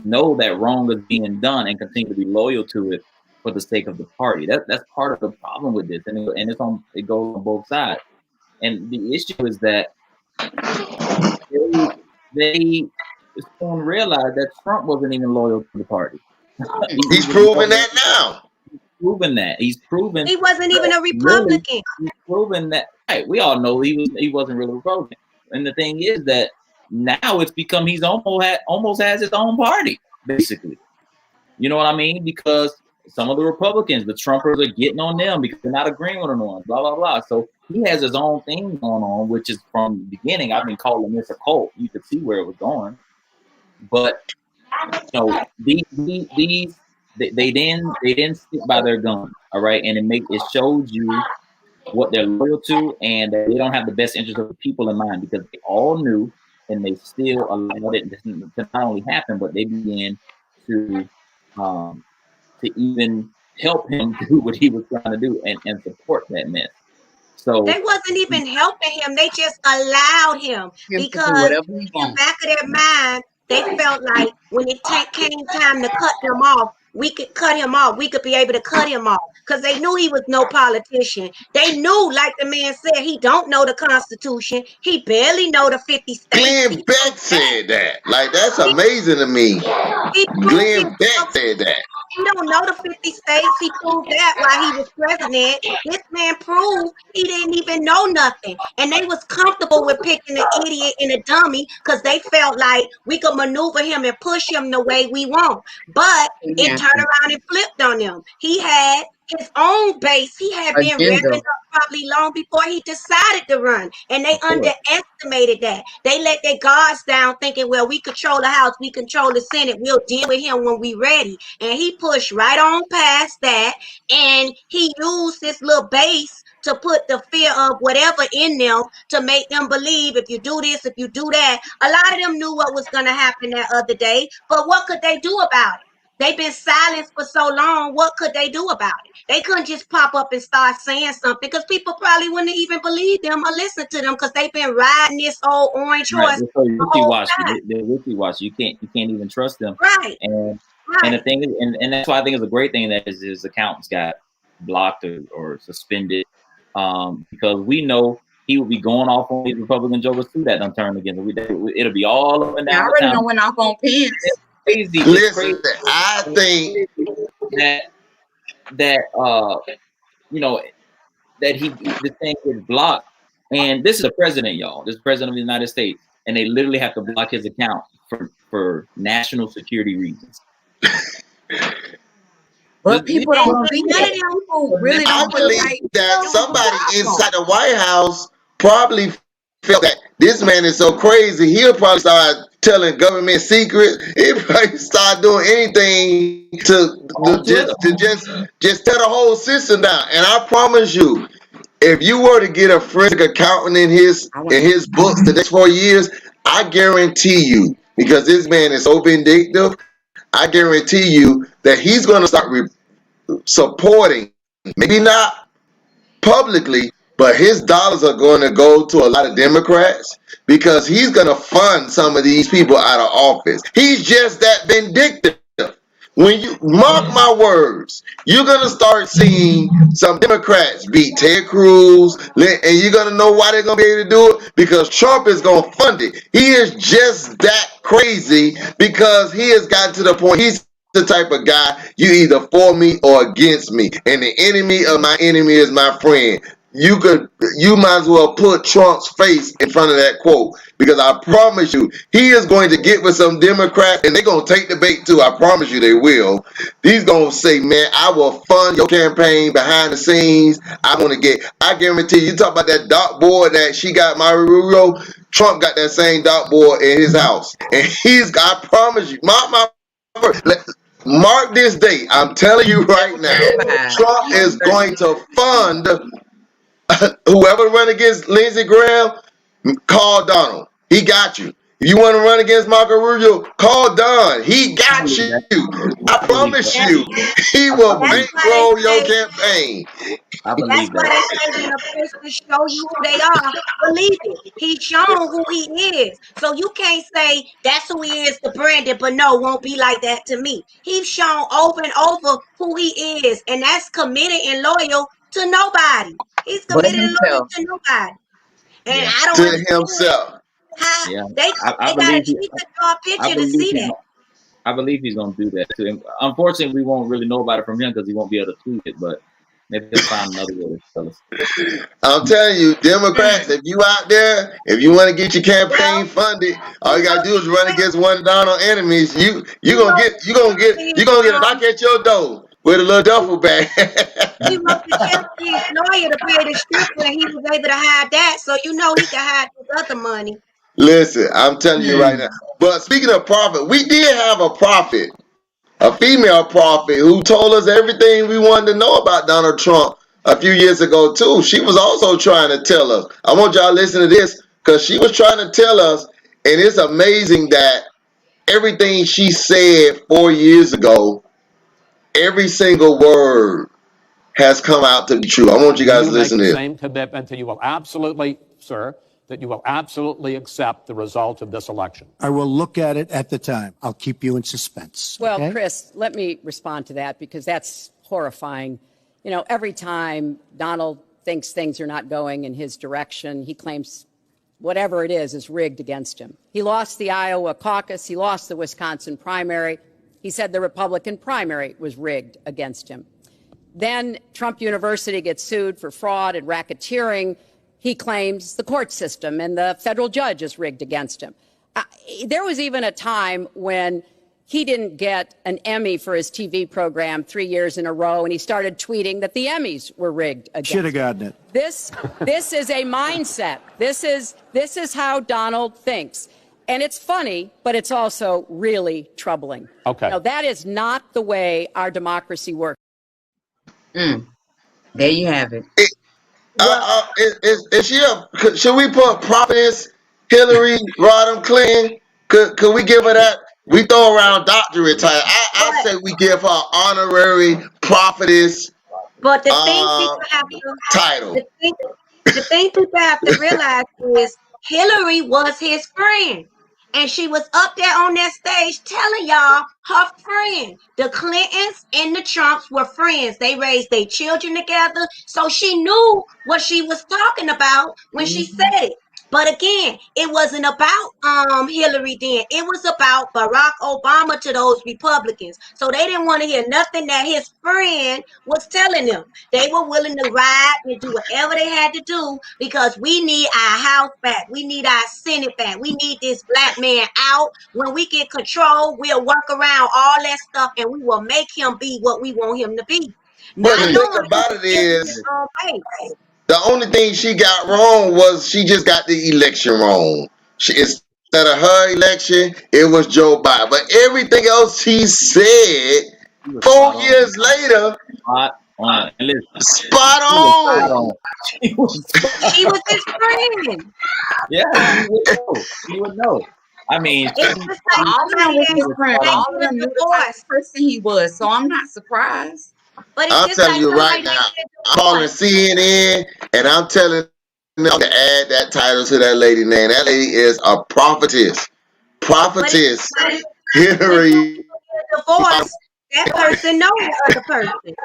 know that wrong is being done and continue to be loyal to it for the sake of the party. That's part of the problem with this, and it goes on both sides. And the issue is that they soon realized that Trump wasn't even loyal to the party. He's proven that now. He's proven he wasn't even a Republican. Really, he's proven that. Right, we all know he wasn't really Republican. And the thing is that now it's become he's almost has his own party, basically. You know what I mean? Because some of the Republicans, the Trumpers, are getting on them because they're not agreeing with them on blah blah blah. So he has his own thing going on, which is from the beginning. I've been calling this a cult. You could see where it was going, but these they didn't stick by their gun. All right, and it shows you what they're loyal to, and that they don't have the best interest of the people in mind, because they all knew, and they still allowed it to not only happen, but they began to even help him do what he was trying to do and support that mess. So they wasn't even helping him; they just allowed him because in the back of their mind, they felt like when it came time to cut him off, we could cut him off. We could be able to cut him off because they knew he was no politician. They knew, like the man said, he don't know the Constitution. He barely know the 50 states. Glenn Beck said that. Like, that's amazing to me. Glenn Beck said that. He don't know the 50 states. He proved that while he was president. This man proved he didn't even know nothing. And they was comfortable with picking an idiot and a dummy because they felt like we could maneuver him and push him the way we want. But it turned around and flipped on them. He had his own base. He had been revving up probably long before he decided to run. And they underestimated that. They let their guards down thinking, well, we control the House, we control the Senate, we'll deal with him when we ready. And he pushed right on past that. And he used this little base to put the fear of whatever in them to make them believe if you do this, if you do that. A lot of them knew what was going to happen that other day. But what could they do about it? They've been silenced for so long. What could they do about it? They couldn't just pop up and start saying something because people probably wouldn't even believe them or listen to them because they've been riding this old orange horse. They're wishy-washy. You can't even trust them. Right. And the thing is, and that's why I think it's a great thing that his accounts got blocked or suspended, because we know he will be going off on these Republican jokers too that don't turn against him. It'll be all up and down. I already know went off on Pence. Crazy. Listen, I think that the thing is blocked, and this is the president, y'all. This is the president of the United States, and they literally have to block his account for national security reasons. But people don't think that. People really don't believe that somebody inside the White House probably felt that This man is so crazy. He'll probably start telling government secrets. He'll probably start doing anything to just tear the whole system down. And I promise you, if you were to get a forensic accountant in his books the next 4 years, I guarantee you, because this man is so vindictive, I guarantee you that he's going to start supporting, maybe not publicly, but his dollars are going to go to a lot of Democrats because he's going to fund some of these people out of office. He's just that vindictive. When you mark my words, you're going to start seeing some Democrats beat Ted Cruz, and you're going to know why they're going to be able to do it, because Trump is going to fund it. He is just that crazy because he has gotten to the point, he's the type of guy, you either for me or against me, and the enemy of my enemy is my friend. You might as well put Trump's face in front of that quote, because I promise you, he is going to get with some Democrats and they're going to take the bait too. I promise you they will. He's going to say, man, I will fund your campaign behind the scenes. I guarantee you talk about that dartboard that she got, Mario Rubio, Trump got that same dartboard in his house. And I promise you, mark this date. I'm telling you right now, Trump is going to fund whoever run against Lindsey Graham. Call Donald. He got you. If you want to run against Marco Rubio, call Don. He got you. I promise you, he will bankroll your campaign. That's why they say when a person show you who they are, believe it. He's shown who he is. So you can't say that's who he is to Brandon, but no, won't be like that to me. He's shown over and over who he is, and that's committed and loyal to nobody. He's committed and loyal to nobody. And I don't to himself. They got to tweet the draw picture to see that. I believe he's going to do that too. Unfortunately, we won't really know about it from him because he won't be able to tweet it, but maybe he'll find another way to tell us. I'm telling you, Democrats, if you out there, if you want to get your campaign funded, all you gotta do is run against one of Donald's enemies. You gonna get a knock at your door with a little duffel bag. He wrote the check to his lawyer to pay the stripper, and he was able to hide that, so you know he can hide his other money. Listen, I'm telling you right now. But speaking of prophet, we did have a prophet, a female prophet, who told us everything we wanted to know about Donald Trump a few years ago too. She was also trying to tell us. I want y'all to listen to this, because she was trying to tell us, and it's amazing that everything she said 4 years ago, every single word has come out to be true. I want you guys to listen to this. Same commitment that you will absolutely, sir, that you will absolutely accept the result of this election. I will look at it at the time. I'll keep you in suspense. Well, okay? Chris, let me respond to that, because that's horrifying. You know, every time Donald thinks things are not going in his direction, he claims whatever it is rigged against him. He lost the Iowa caucus. He lost the Wisconsin primary. He said the Republican primary was rigged against him. Then Trump University gets sued for fraud and racketeering. He claims the court system and the federal judge is rigged against him. There was even a time when he didn't get an Emmy for his TV program 3 years in a row, and he started tweeting that the Emmys were rigged against him. Should have gotten it. This is a mindset. This is how Donald thinks. And it's funny, but it's also really troubling. Okay. Now, that is not the way our democracy works. There you have it. Should we put prophetess Hillary Rodham Clinton? Could we give her that? We throw around doctorate title. I say we give her honorary prophetess. But the thing people have to title. The thing people have to realize is Hillary was his friend. And she was up there on that stage telling y'all her friend. The Clintons and the Trumps were friends. They raised their children together. So she knew what she was talking about when she said it. But again, it wasn't about Hillary then. It was about Barack Obama to those Republicans. So they didn't want to hear nothing that his friend was telling them. They were willing to ride and do whatever they had to do because we need our House back. We need our Senate back. We need this black man out. When we get control, we'll work around all that stuff and we will make him be what we want him to be. But the thing about it is, The only thing she got wrong was she just got the election wrong. Instead of her election, it was Joe Biden. But everything else he said 4 years later, Spot on. And listen, spot she was spot on. on. She was spot She was on. his friend. Yeah, you would know. You would know. I mean, It's just like All of them somebody was that his friend. went All through of a them knew the type divorce. of person he was. So I'm not surprised. But it's I'm just telling like you somebody right now, that get I'm calling divorced. CNN and I'm telling them to add that title to that lady name. That lady is a prophetess. But it's Prophetess like when Hillary. two people get divorced, that person knows the other person.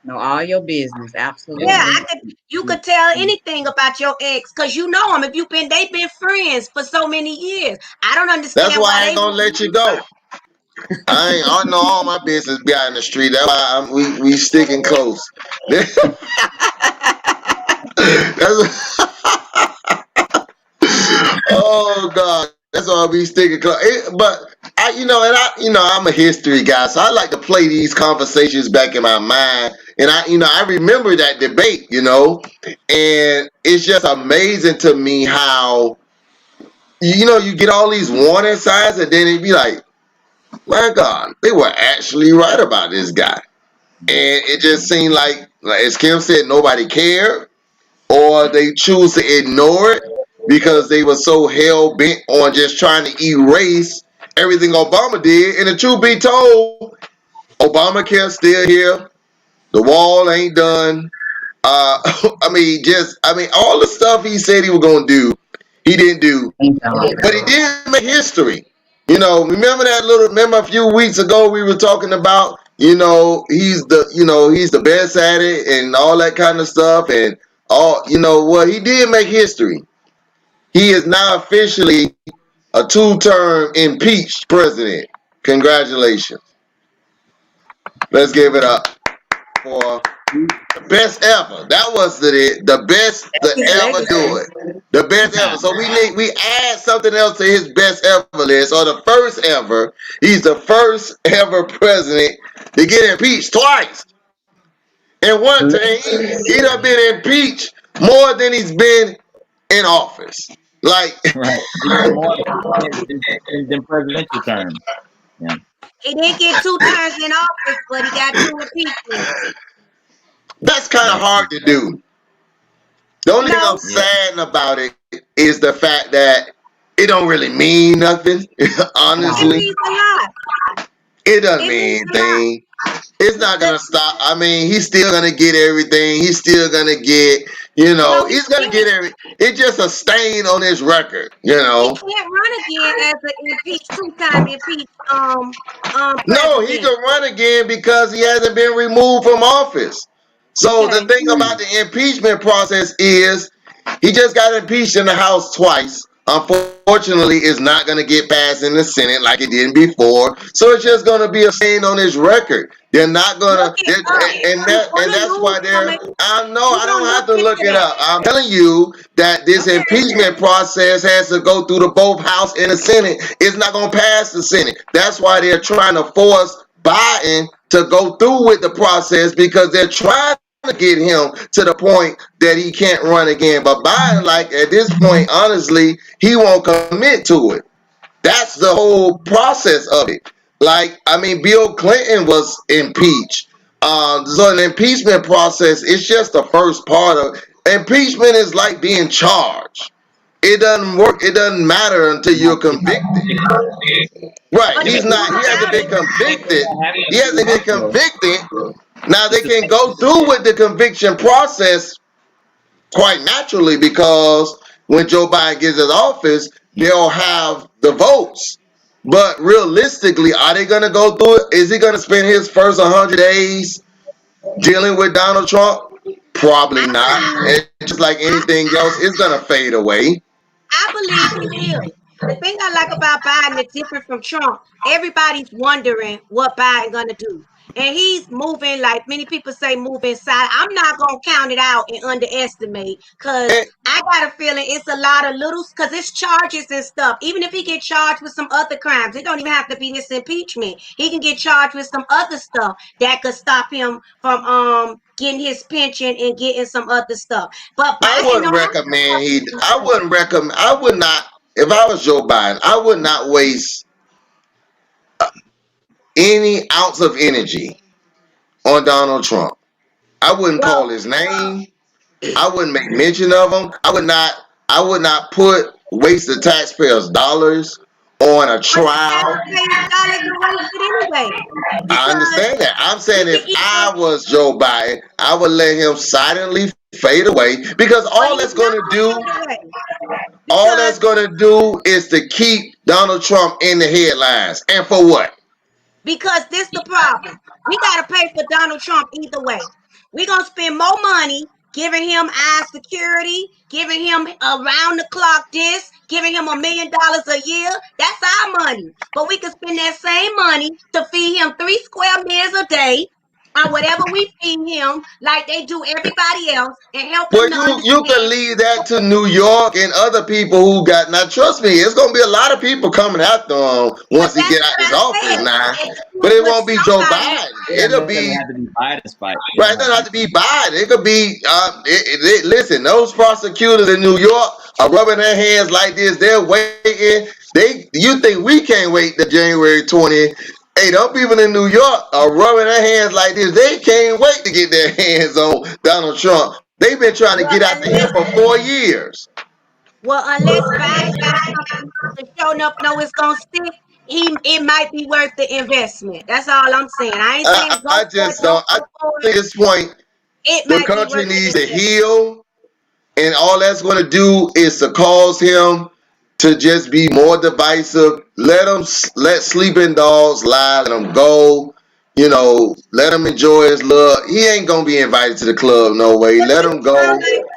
Know all your business. Absolutely. Yeah, you could tell anything about your ex because you know them. If they've been friends for so many years. I don't understand That's why I why ain't they gonna let you go. I know all my business be out in the street. That's why we sticking close. That's oh God, that's why we sticking close. But I'm a history guy, so I like to play these conversations back in my mind. And I remember that debate, and it's just amazing to me how you get all these warning signs, and then it'd be like, my God, they were actually right about this guy. And it just seemed like as Kim said, nobody cared, or they choose to ignore it because they were so hell bent on just trying to erase everything Obama did. And the truth be told, Obamacare still here. The wall ain't done. All the stuff he said he was gonna do, he didn't do. But he did make history. Remember a few weeks ago we were talking about, he's the best at it and all that kind of stuff. And he did make history. He is now officially a 2-term impeached president. Congratulations. Let's give it up for the best ever. That was the best to ever do it. The best ever. So we add something else to his best ever list, or the first ever. He's the first ever president to get impeached twice. And one time he done been impeached more than he's been in office. Like right. Even more than presidential terms. Yeah. He didn't get 2 terms in office, but he got 2 impeachments. That's kind of hard to do. The only thing I'm sad about it is the fact that it don't really mean nothing. Honestly, it means a lot. It doesn't mean anything. It's not gonna stop. I mean, he's still gonna get everything. He's still gonna get, he's gonna get it's just a stain on his record, He can't run again as an impeached, 2-time impeached president. No, he can run again because he hasn't been removed from office. So the thing about the impeachment process is he just got impeached in the House twice. Unfortunately, it's not going to get passed in the Senate like it did before. So it's just going to be a stain on his record. They're not going to, and that's why I don't have to look it up. I'm telling you that this impeachment process has to go through the both House and the Senate. It's not going to pass the Senate. That's why they're trying to force Biden to go through with the process, because they're trying to get him to the point that he can't run again. But Biden, at this point, honestly, he won't commit to it. That's the whole process of it. Bill Clinton was impeached. So an impeachment process, it's just the first part of impeachment. Is like being charged. It doesn't work. It doesn't matter until you're convicted. Right. He hasn't been convicted. He hasn't been convicted. Now they can go through with the conviction process quite naturally, because when Joe Biden gets his office, they'll have the votes. But realistically, are they going to go through it? Is he going to spend his first 100 days dealing with Donald Trump? Probably not. And just like anything else, it's going to fade away. I believe he will. The thing I like about Biden that's different from Trump, everybody's wondering what Biden's gonna do. And he's moving, like many people say, moving side. I'm not gonna count it out and underestimate, because I got a feeling it's a lot of little, because it's charges and stuff. Even if he get charged with some other crimes, it don't even have to be this impeachment. He can get charged with some other stuff that could stop him from getting his pension and getting some other stuff. But I Biden, wouldn't recommend I would not, if I was Joe Biden, I would not waste any ounce of energy on Donald Trump. I wouldn't call his name. I wouldn't make mention of him. I would not waste the taxpayers' dollars on a trial. I understand that. I'm saying if I was Joe Biden, I would let him silently fade away, because all that's going to do is to keep Donald Trump in the headlines. And for what? Because this the problem. We got to pay for Donald Trump either way. We're going to spend more money giving him eye security, giving him around the clock this, giving him $1 million a year. That's our money. But we can spend that same money to feed him 3 square meals a day, or whatever we feed him, like they do everybody else, and help him. Well, you can leave that to New York and other people who got. Now, trust me, it's gonna be a lot of people coming after him once he get out his office now. But it won't be Joe Biden. It'll be have to be Biden's fight. Right, it doesn't have to be Biden. It could be. Listen, those prosecutors in New York are rubbing their hands like this. They're waiting. You think we can't wait to January 20th? Hey, them people in New York are rubbing their hands like this. They can't wait to get their hands on Donald Trump. They've been trying to get after him for 4 years. Well, unless Biden got something to show up, know it's gonna stick, it might be worth the investment. That's all I'm saying. I ain't saying I just don't. I think at this point, the country needs to heal, and all that's going to do is to cause him to just be more divisive. Let sleeping dogs lie. Let him go. You know, let him enjoy his love. He ain't gonna be invited to the club no way. Let him go. You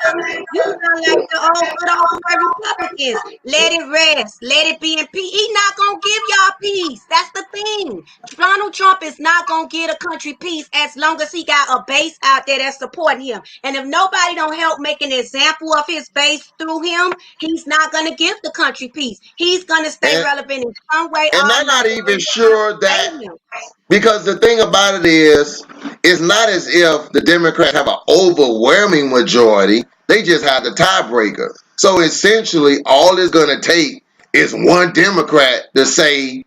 sound like the old good old boy Republicans. Let it rest. Let it be in peace. He's not gonna give y'all peace. That's the thing. Donald Trump is not gonna get a country peace as long as he got a base out there that's supporting him. And if nobody don't help make an example of his base through him, he's not gonna give the country peace. He's gonna stay relevant in some way. And I'm not even sure that. Because the thing about it is, it's not as if the Democrats have an overwhelming majority. They just have the tiebreaker. So essentially, all it's going to take is one Democrat to say,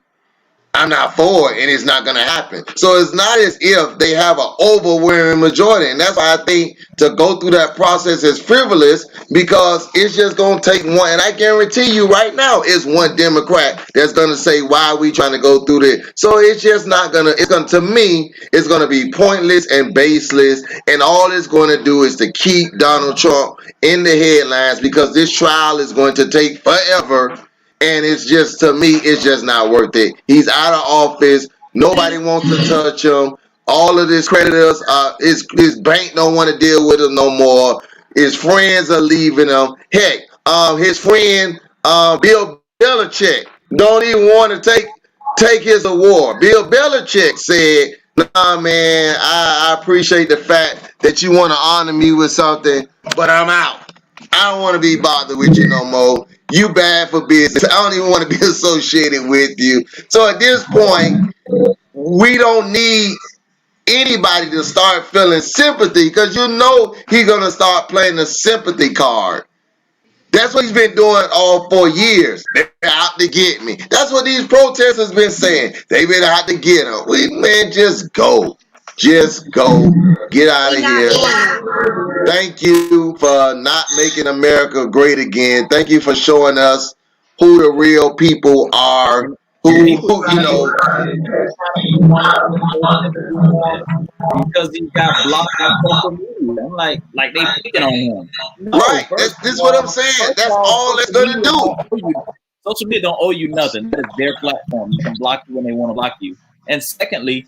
I'm not for it, and it's not going to happen. So it's not as if they have an overwhelming majority. And that's why I think to go through that process is frivolous, because it's just going to take one. And I guarantee you right now, it's one Democrat that's going to say, why are we trying to go through this? So it's just not going to, to me, it's going to be pointless and baseless. And all it's going to do is to keep Donald Trump in the headlines, because this trial is going to take forever. And it's just, to me, it's just not worth it. He's out of office. Nobody wants to touch him. All of his creditors, his bank don't want to deal with him no more. His friends are leaving him. Heck, his friend Bill Belichick don't even want to take his award. Bill Belichick said, "Nah, man, I appreciate the fact that you want to honor me with something, but I'm out. I don't want to be bothered with you no more. You bad for business. I don't even want to be associated with you." So at this point, we don't need anybody to start feeling sympathy, because you know he's going to start playing the sympathy card. That's what he's been doing all 4 years. They're out to get me. That's what these protesters been saying. They've been out to get him. Man, just go. Just go. Get out of here. Thank you for not making America great again. Thank you for showing us who the real people are. Who you know. Because he got blocked on social media. I'm like they picking on him. No, right. This is what I'm saying. That's all it's gonna do. Social media don't owe you nothing. That is their platform. You can block you when they want to block you. And secondly,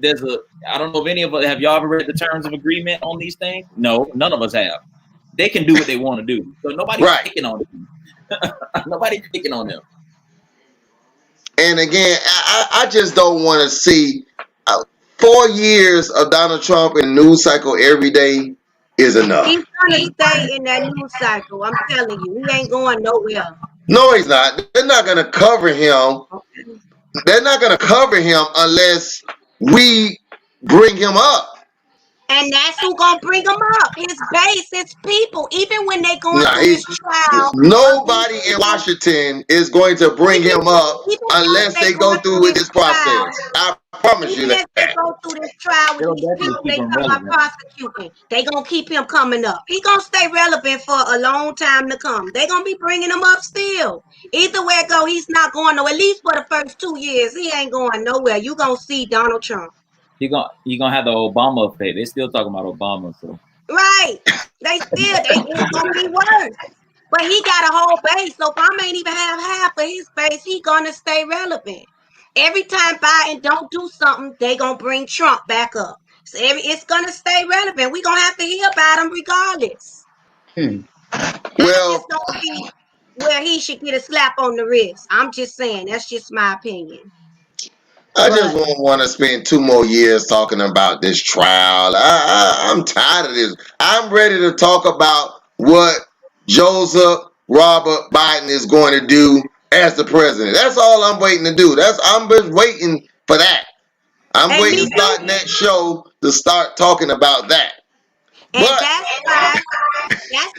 I don't know if any of us, have y'all ever read the terms of agreement on these things? No, none of us have. They can do what they want to do. So nobody's picking on them. Nobody picking on them. And again, I just don't want to see 4 years of Donald Trump in the news cycle every day is enough. He's gonna stay in that news cycle. I'm telling you, he ain't going nowhere. No, he's not. They're not going to cover him. They're not going to cover him unless we bring him up. And that's who gonna bring him up. His base, his people. Even when they going through this trial, nobody in Washington is going to bring him up unless they go through with this process. I promise you that. They go through this trial with these people they talk about prosecuting. They gonna keep him coming up. He gonna stay relevant for a long time to come. They gonna be bringing him up still. Either way it go, he's not going nowhere. At least for the first 2 years, he ain't going nowhere. You gonna see Donald Trump. You gonna have the Obama effect. They still talking about Obama, so right. It's gonna be worse. But he got a whole base, so if I ain't even have half of his base, he gonna stay relevant. Every time Biden don't do something, they gonna bring Trump back up. So it's gonna stay relevant. We gonna have to hear about him regardless. Well, just don't be where he should get a slap on the wrist. I'm just saying, that's just my opinion. I just don't want to spend 2 more years talking about this trial. I'm tired of this. I'm ready to talk about what Joseph Robert Biden is going to do as the president. That's all I'm waiting to do. I'm just waiting for that. I'm waiting to start next show to start talking about that. And that's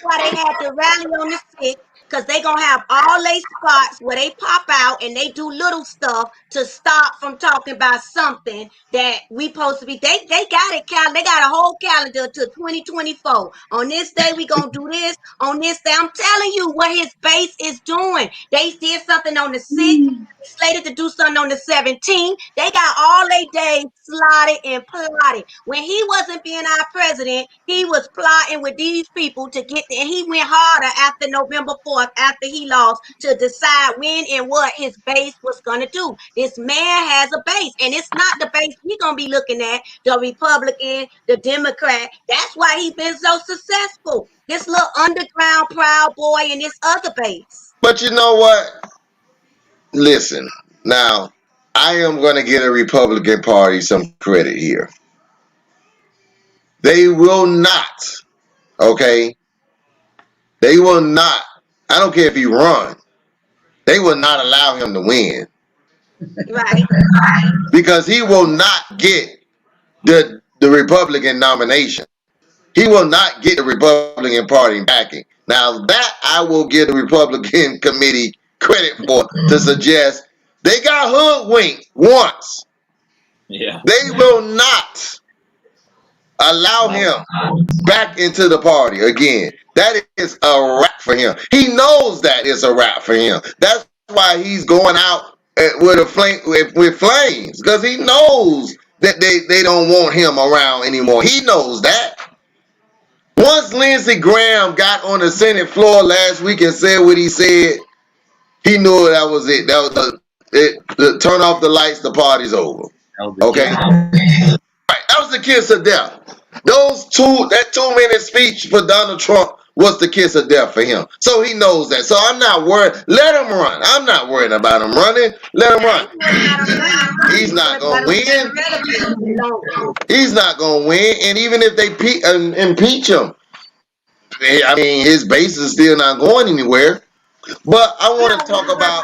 why they had to rally on the 6th, because they gonna have all they spots where they pop out and they do little stuff to stop from talking about something that we supposed to be. They got it. They got a whole calendar to 2024. On this day we gonna do this. On this day, I'm telling you what his base is doing. They did something on the 6th. Slated to do something on the 17th. They got all they days slotted and plotted. When he wasn't being our president, he was plotting with these people to get there. And he went harder after November 4th, after he lost, to decide when and what his base was going to do. This man has a base, and it's not the base we're going to be looking at, the Republican, the Democrat. That's why he's been so successful. This little underground Proud Boy and this other base. But you know what? Listen, now, I am going to give the Republican Party some credit here. They will not, okay? They will not, I don't care if he runs, they will not allow him to win. Right. Because he will not get the Republican nomination. He will not get the Republican Party backing. Now, that I will give the Republican committee credit for, to suggest they got hoodwinked once. Yeah. They will not allow him back into the party again. That is a wrap for him. He knows that is a wrap for him. That's why he's going out with flames, because he knows that they don't want him around anymore. He knows that. Once Lindsey Graham got on the Senate floor last week and said what he said, he knew that was it. That was turn off the lights, the party's over. Okay? Right. That was the kiss of death. That 2-minute speech for Donald Trump was the kiss of death for him. So he knows that. So I'm not worried. Let him run. I'm not worried about him running. Let him run. He's not going to win. He's not going to win. And even if they impeach him, I mean, his base is still not going anywhere. But I want to talk about,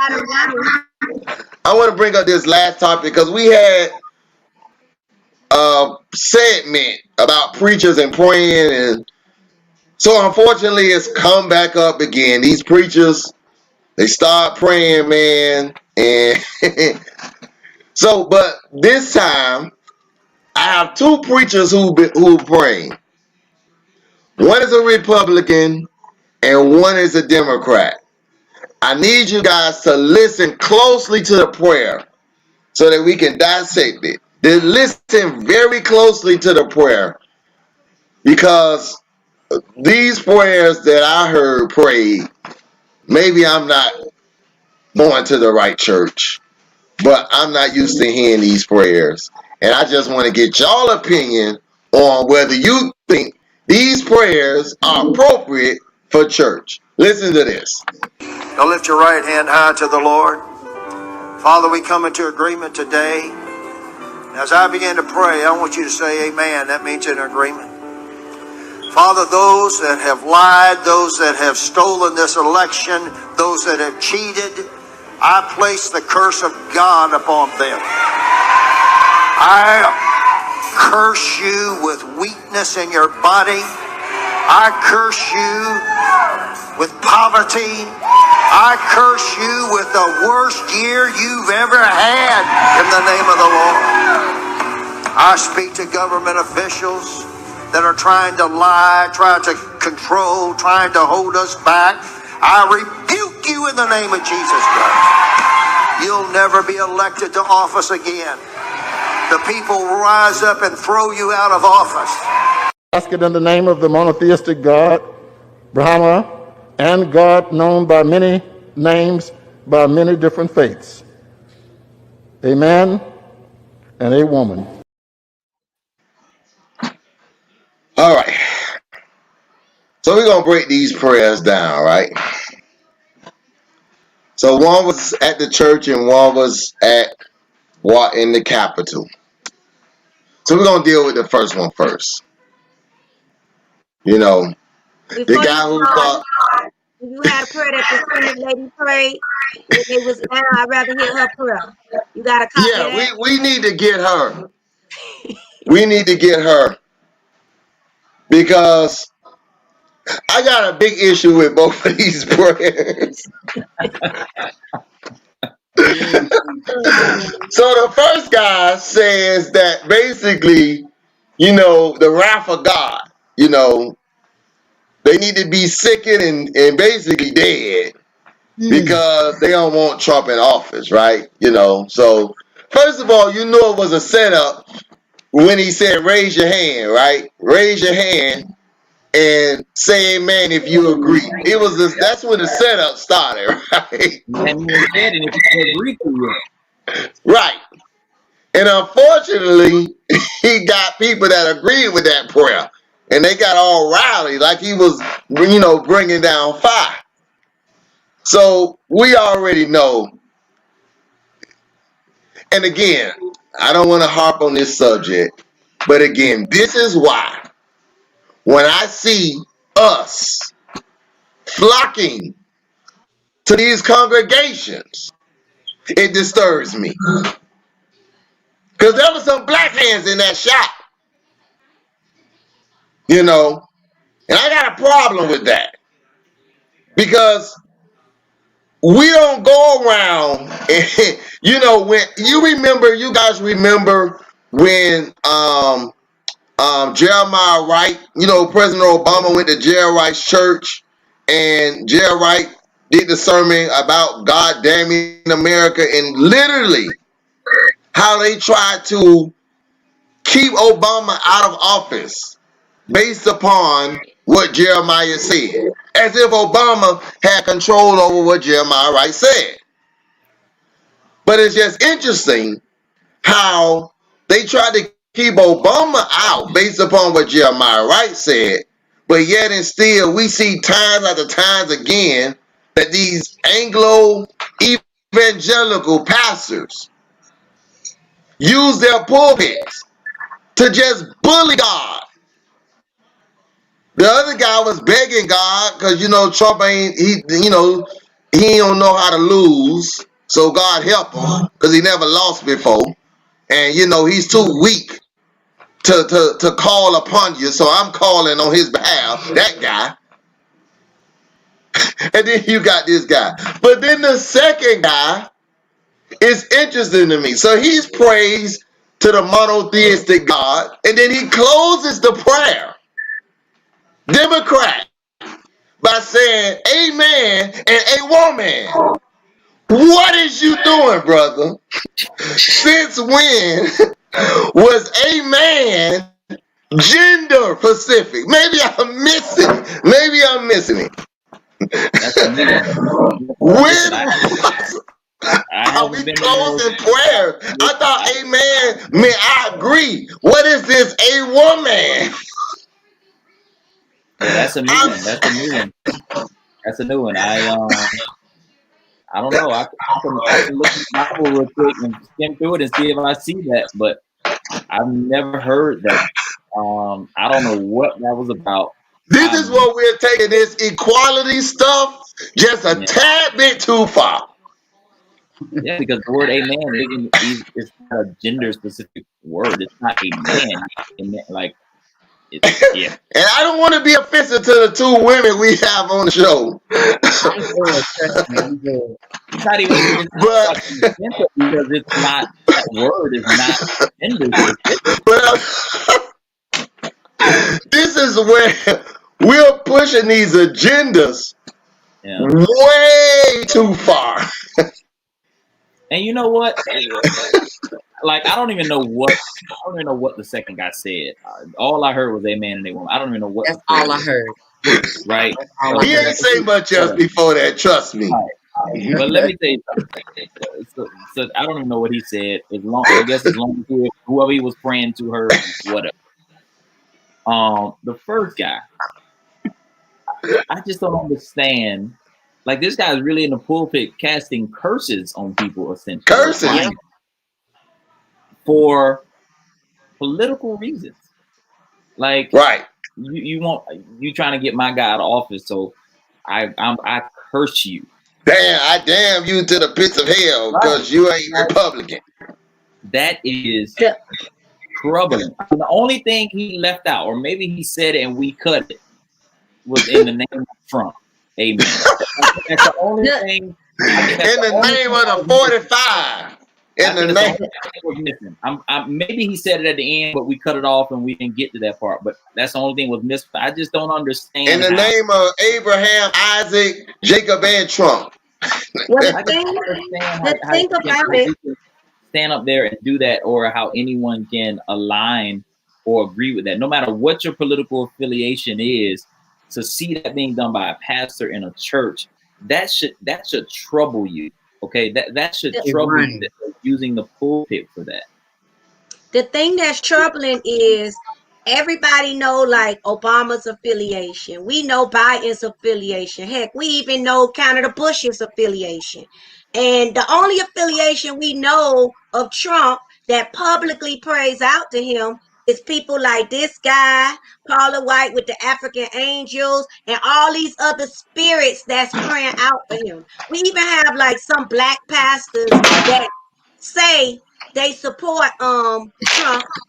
I want to bring up this last topic, because we had a segment about preachers and praying, and so unfortunately it's come back up again. These preachers, they start praying, man, and so, but this time I have 2 preachers who praying. One is a Republican and one is a Democrat. I need you guys to listen closely to the prayer so that we can dissect it. Then listen very closely to the prayer, because these prayers that I heard prayed, maybe I'm not going to the right church, but I'm not used to hearing these prayers. And I just want to get y'all opinion on whether you think these prayers are appropriate for church. Listen to this. Now lift your right hand high to the Lord. Father, we come into agreement today. As I begin to pray, I want you to say amen. That means in agreement. Father, those that have lied, those that have stolen this election, those that have cheated, I place the curse of God upon them. I curse you with weakness in your body. I curse you with poverty. I curse you with the worst year you've ever had in the name of the Lord. I speak to government officials that are trying to lie, trying to control, trying to hold us back. I rebuke you in the name of Jesus Christ. You'll never be elected to office again. The people will rise up and throw you out of office. Ask it in the name of the monotheistic God, Brahma, and God known by many names, by many different faiths. A man and a woman. All right. So we're going to break these prayers down, right? So one was at the church and one was in the Capitol. So we're going to deal with the first one first. You know, the guy who thought... You had a prayer that the Senate lady prayed. It was, I'd rather hear her prayer. You got a copy of that? we need to get her. We need to get her. Because I got a big issue with both of these prayers. So the first guy says that basically, you know, the wrath of God, you know, they need to be sickened and basically dead because they don't want Trump in office, right? You know, so first of all, you know it was a setup when he said raise your hand, right? Raise your hand and say amen if you agree. It was that's when the setup started, right? Right. And unfortunately, he got people that agreed with that prayer. And they got all rowdy like he was, you know, bringing down fire. So we already know. And again, I don't want to harp on this subject. But again, this is why when I see us flocking to these congregations, it disturbs me. Because there were some black hands in that shop. You know, and I got a problem with that. Because we don't go around and, you know, when you guys remember when Jeremiah Wright, you know, President Obama went to Jeremiah Wright's church and Jeremiah Wright did the sermon about God damning America and literally how they tried to keep Obama out of office based upon what Jeremiah said, as if Obama had control over what Jeremiah Wright said. But it's just interesting how they tried to keep Obama out based upon what Jeremiah Wright said, but yet and still we see times after times again that these Anglo evangelical pastors use their pulpits to just bully God. The other guy was begging God because, you know, Trump he don't know how to lose. So God help him because he never lost before. And, you know, he's too weak to call upon you. So I'm calling on his behalf, that guy. And then you got this guy. But then the second guy is interesting to me. So he's praised to the monotheistic God. And then he closes the prayer, Democrat, by saying amen and a woman. What is you doing, brother? Since when was amen gender specific? Maybe I'm missing it. When are we closing prayer? I thought amen meant I agree. What is this, a woman? Yeah, that's a new one. That's a new one. I don't know. I can look at the Bible real quick and skim through it and see if I see that, but I've never heard that. I don't know what that was about. This is what we're taking this equality stuff just a tad bit too far. Yeah, because the word amen it's not a gender specific word. It's not a man. Like, yeah. And I don't want to be offensive to the two women we have on the show. I'm good. It's not even but because it's not, that word is not gender specific. But this is where we're pushing these agendas way too far. And you know what? Like, I don't even know what the second guy said. All I heard was amen and a woman. I don't even know what. That's all I heard. Right? He ain't say much else before that. Trust me. But let me tell you something. So I don't even know what he said. As long as whoever he was praying to heard, whatever. The first guy, I just don't understand. Like, this guy's really in the pulpit casting curses on people, essentially. Curses for political reasons. Like, right. You trying to get my guy out of office, so I curse you. I damn you to the pits of hell because you ain't Republican. That is troubling. The only thing he left out, or maybe he said it and we cut it, was in the name of Trump. Amen. That's the only thing. In the name of the 45. In the name. Was missing. Maybe he said it at the end, but we cut it off and we didn't get to that part. But that's the only thing was missing. I just don't understand. In the name of Abraham, Isaac, Jacob, and Trump. Well, the thing about it. Stand up there and do that, or how anyone can align or agree with that, no matter what your political affiliation is. To see that being done by a pastor in a church, that should trouble you. Okay, that should trouble you, that they're using the pulpit for that. The thing that's troubling is everybody know, like, Obama's affiliation. We know Biden's affiliation. Heck, we even know Canada Bush's affiliation. And the only affiliation we know of Trump that publicly prays out to him is people like this guy, Paula White with the African Angels, and all these other spirits that's praying out for him. We even have, like, some black pastors that say they support Trump,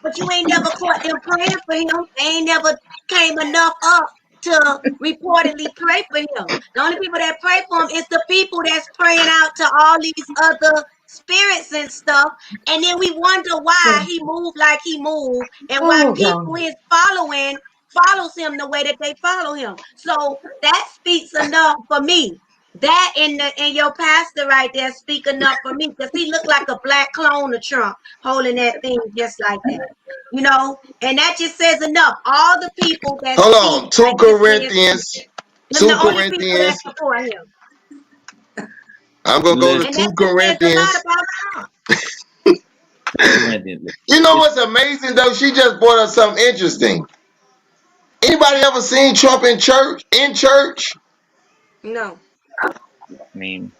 but you ain't never caught them praying for him. They ain't never came enough up to reportedly pray for him. The only people that pray for him is the people that's praying out to all these other spirits and stuff. And then we wonder why he moved like he moved and why people he's following follows him the way that they follow him. So that speaks enough for me. That and your pastor right there speak enough for me, because he looked like a black clone of Trump holding that thing just like that, you know. And that just says enough. All the people that hold on, 2 Corinthians. 2 Corinthians. I'm gonna go to 2 Corinthians. You know what's amazing though? She just brought up something interesting. Anybody ever seen Trump in church? No. I mean,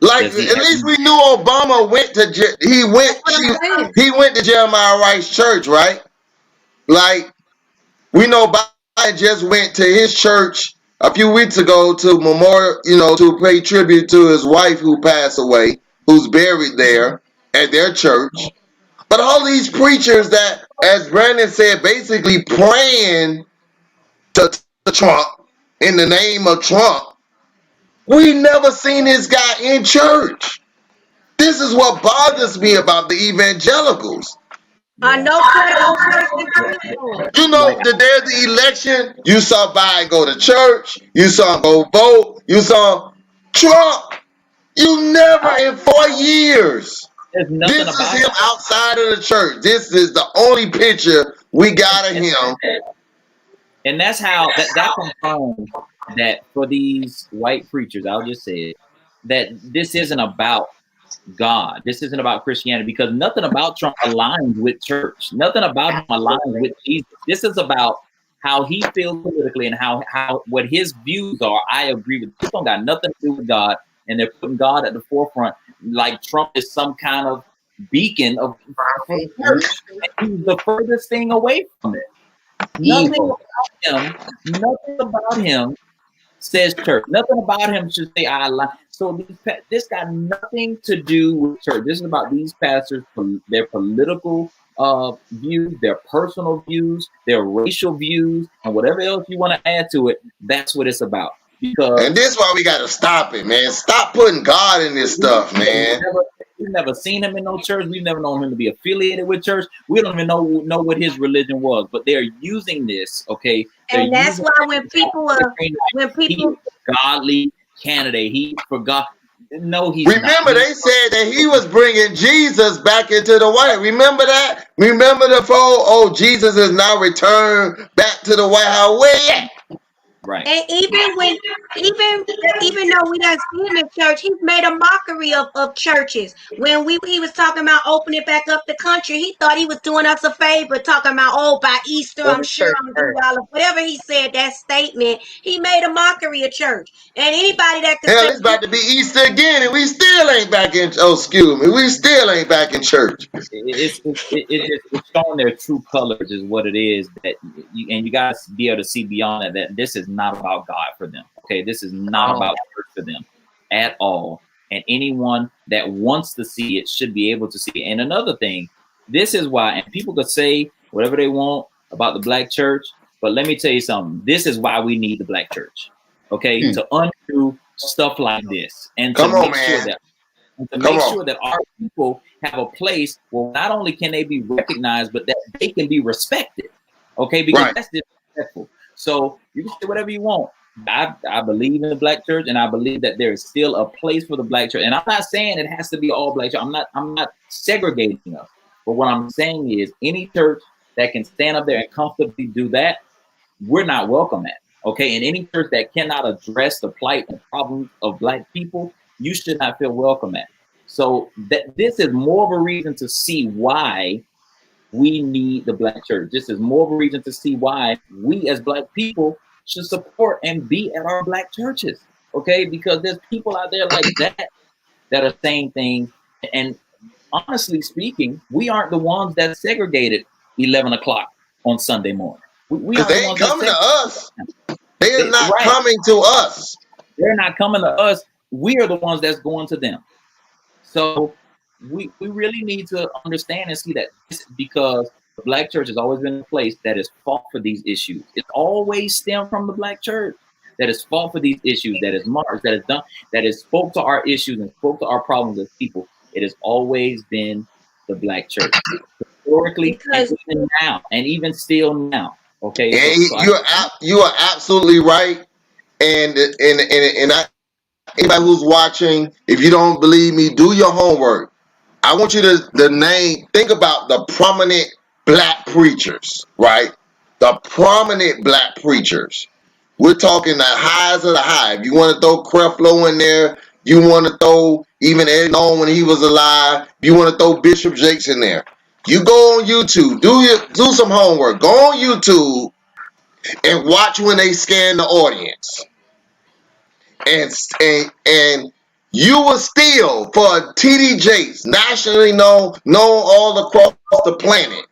like, at least we knew Obama went to he went to Jeremiah Wright's church, right? Like, we know Biden just went to his church a few weeks ago to memorial, to pay tribute to his wife who passed away, who's buried there at their church. But all these preachers that, as Brandon said, basically praying to Trump in the name of Trump, we never seen this guy in church. This is what bothers me about the evangelicals. I know. You know, the day of the election, you saw Biden go to church, you saw him go vote, you saw Trump. You never in 4 years. This is him outside of the church. This is the only picture we got of him. And that's how that confirms that for these white preachers, I'll just say it, that this isn't about God. This isn't about Christianity, because nothing about Trump aligns with church. Nothing about him aligns with Jesus. This is about how he feels politically and how what his views are. I agree with. This don't got nothing to do with God. and they're putting God at the forefront, like Trump is some kind of beacon of for the church. And he's the furthest thing away from it. Nothing about him says church. Nothing about him should say I lie. So this got nothing to do with church. This is about these pastors, their political views, their personal views, their racial views, and whatever else you want to add to it. That's what it's about. And this is why we got to stop it, man. Stop putting God in this stuff, man. We've never seen him in no church. We've never known him to be affiliated with church. We don't even know what his religion was. But they're using this, okay? And that's why when people he's a godly candidate, he forgot. No, he's Remember, they said that he was bringing Jesus back into the White House. Remember that? Remember the oh, Jesus is now returned back to the White House. Where at? Right. And even though we don't see him in church, he's made a mockery of churches. When he was talking about opening back up the country, he thought he was doing us a favor, talking about, by Easter, I'm sure I'm doing whatever he said, that statement. He made a mockery of church. And anybody that could it's about to be Easter again, and we still ain't back in. Oh, excuse me, we still ain't back in church. It's showing their true colors, is what it is. And you guys be able to see beyond that this is not about God for them. Okay, this is not about church for them at all. And anyone that wants to see it should be able to see it. And another thing, this is why, and people could say whatever they want about the black church, but let me tell you something. This is why we need the black church. Okay, to undo stuff like this, and to make sure that our people have a place where not only can they be recognized, but that they can be respected. Okay, because that's disrespectful. So you can say whatever you want. I believe in the black church, and I believe that there is still a place for the black church. And I'm not saying it has to be all black church. I'm not segregating us. But what I'm saying is, any church that can stand up there and comfortably do that, we're not welcome at. Okay, and any church that cannot address the plight and problems of black people, you should not feel welcome at. So this is more of a reason to see why we need the black church. This is more of a reason to see why we as black people should support and be at our black churches. Okay, because there's people out there like that are saying things. And honestly speaking, we aren't the ones that segregated 11 o'clock on Sunday morning. We they ain't coming to us. They're not coming to us. They're not coming to us. We are the ones that's going to them. So we really need to understand and see that because the black church has always been a place that has fought for these issues. It's always stemmed from the black church that has fought for these issues, that has marched, that has done, that has spoke to our issues and spoke to our problems as people. It has always been the black church, historically, and even now, and even still now. Okay, and you are absolutely right. And anybody who's watching, if you don't believe me, do your homework. I want you to think about the prominent black preachers, right? The prominent black preachers. We're talking the highs of the high. If you want to throw Creflo in there, you want to throw even Ed Long when he was alive, you want to throw Bishop Jakes in there. You go on YouTube, do some homework. Go on YouTube and watch when they scan the audience. And you will still, for T.D. Jakes, nationally known all across the planet,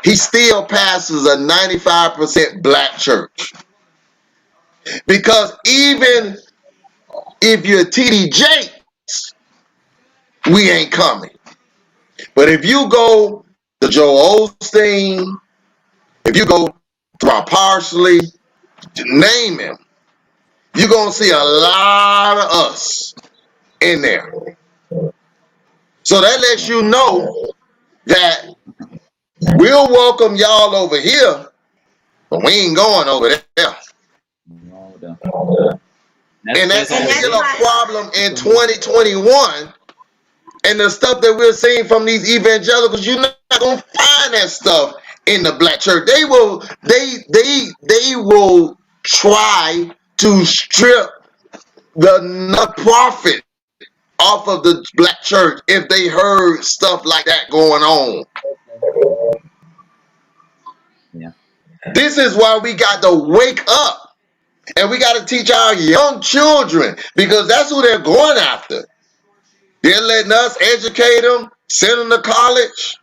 he still passes a 95% black church. Because even if you're T.D. Jakes, we ain't coming. But if you go to Joel Osteen, if you go to Rob Parsley, name him, you're going to see a lot of us in there. So that lets you know that we'll welcome y'all over here, but we ain't going over there. And that's still a problem in 2021. And the stuff that we're seeing from these evangelicals, you're not going to find that stuff in the black church. They will try to strip the profit off of the black church if they heard stuff like that going on. Yeah. This is why we got to wake up And we got to teach our young children, because that's who they're going after. They're letting us educate them, send them to college.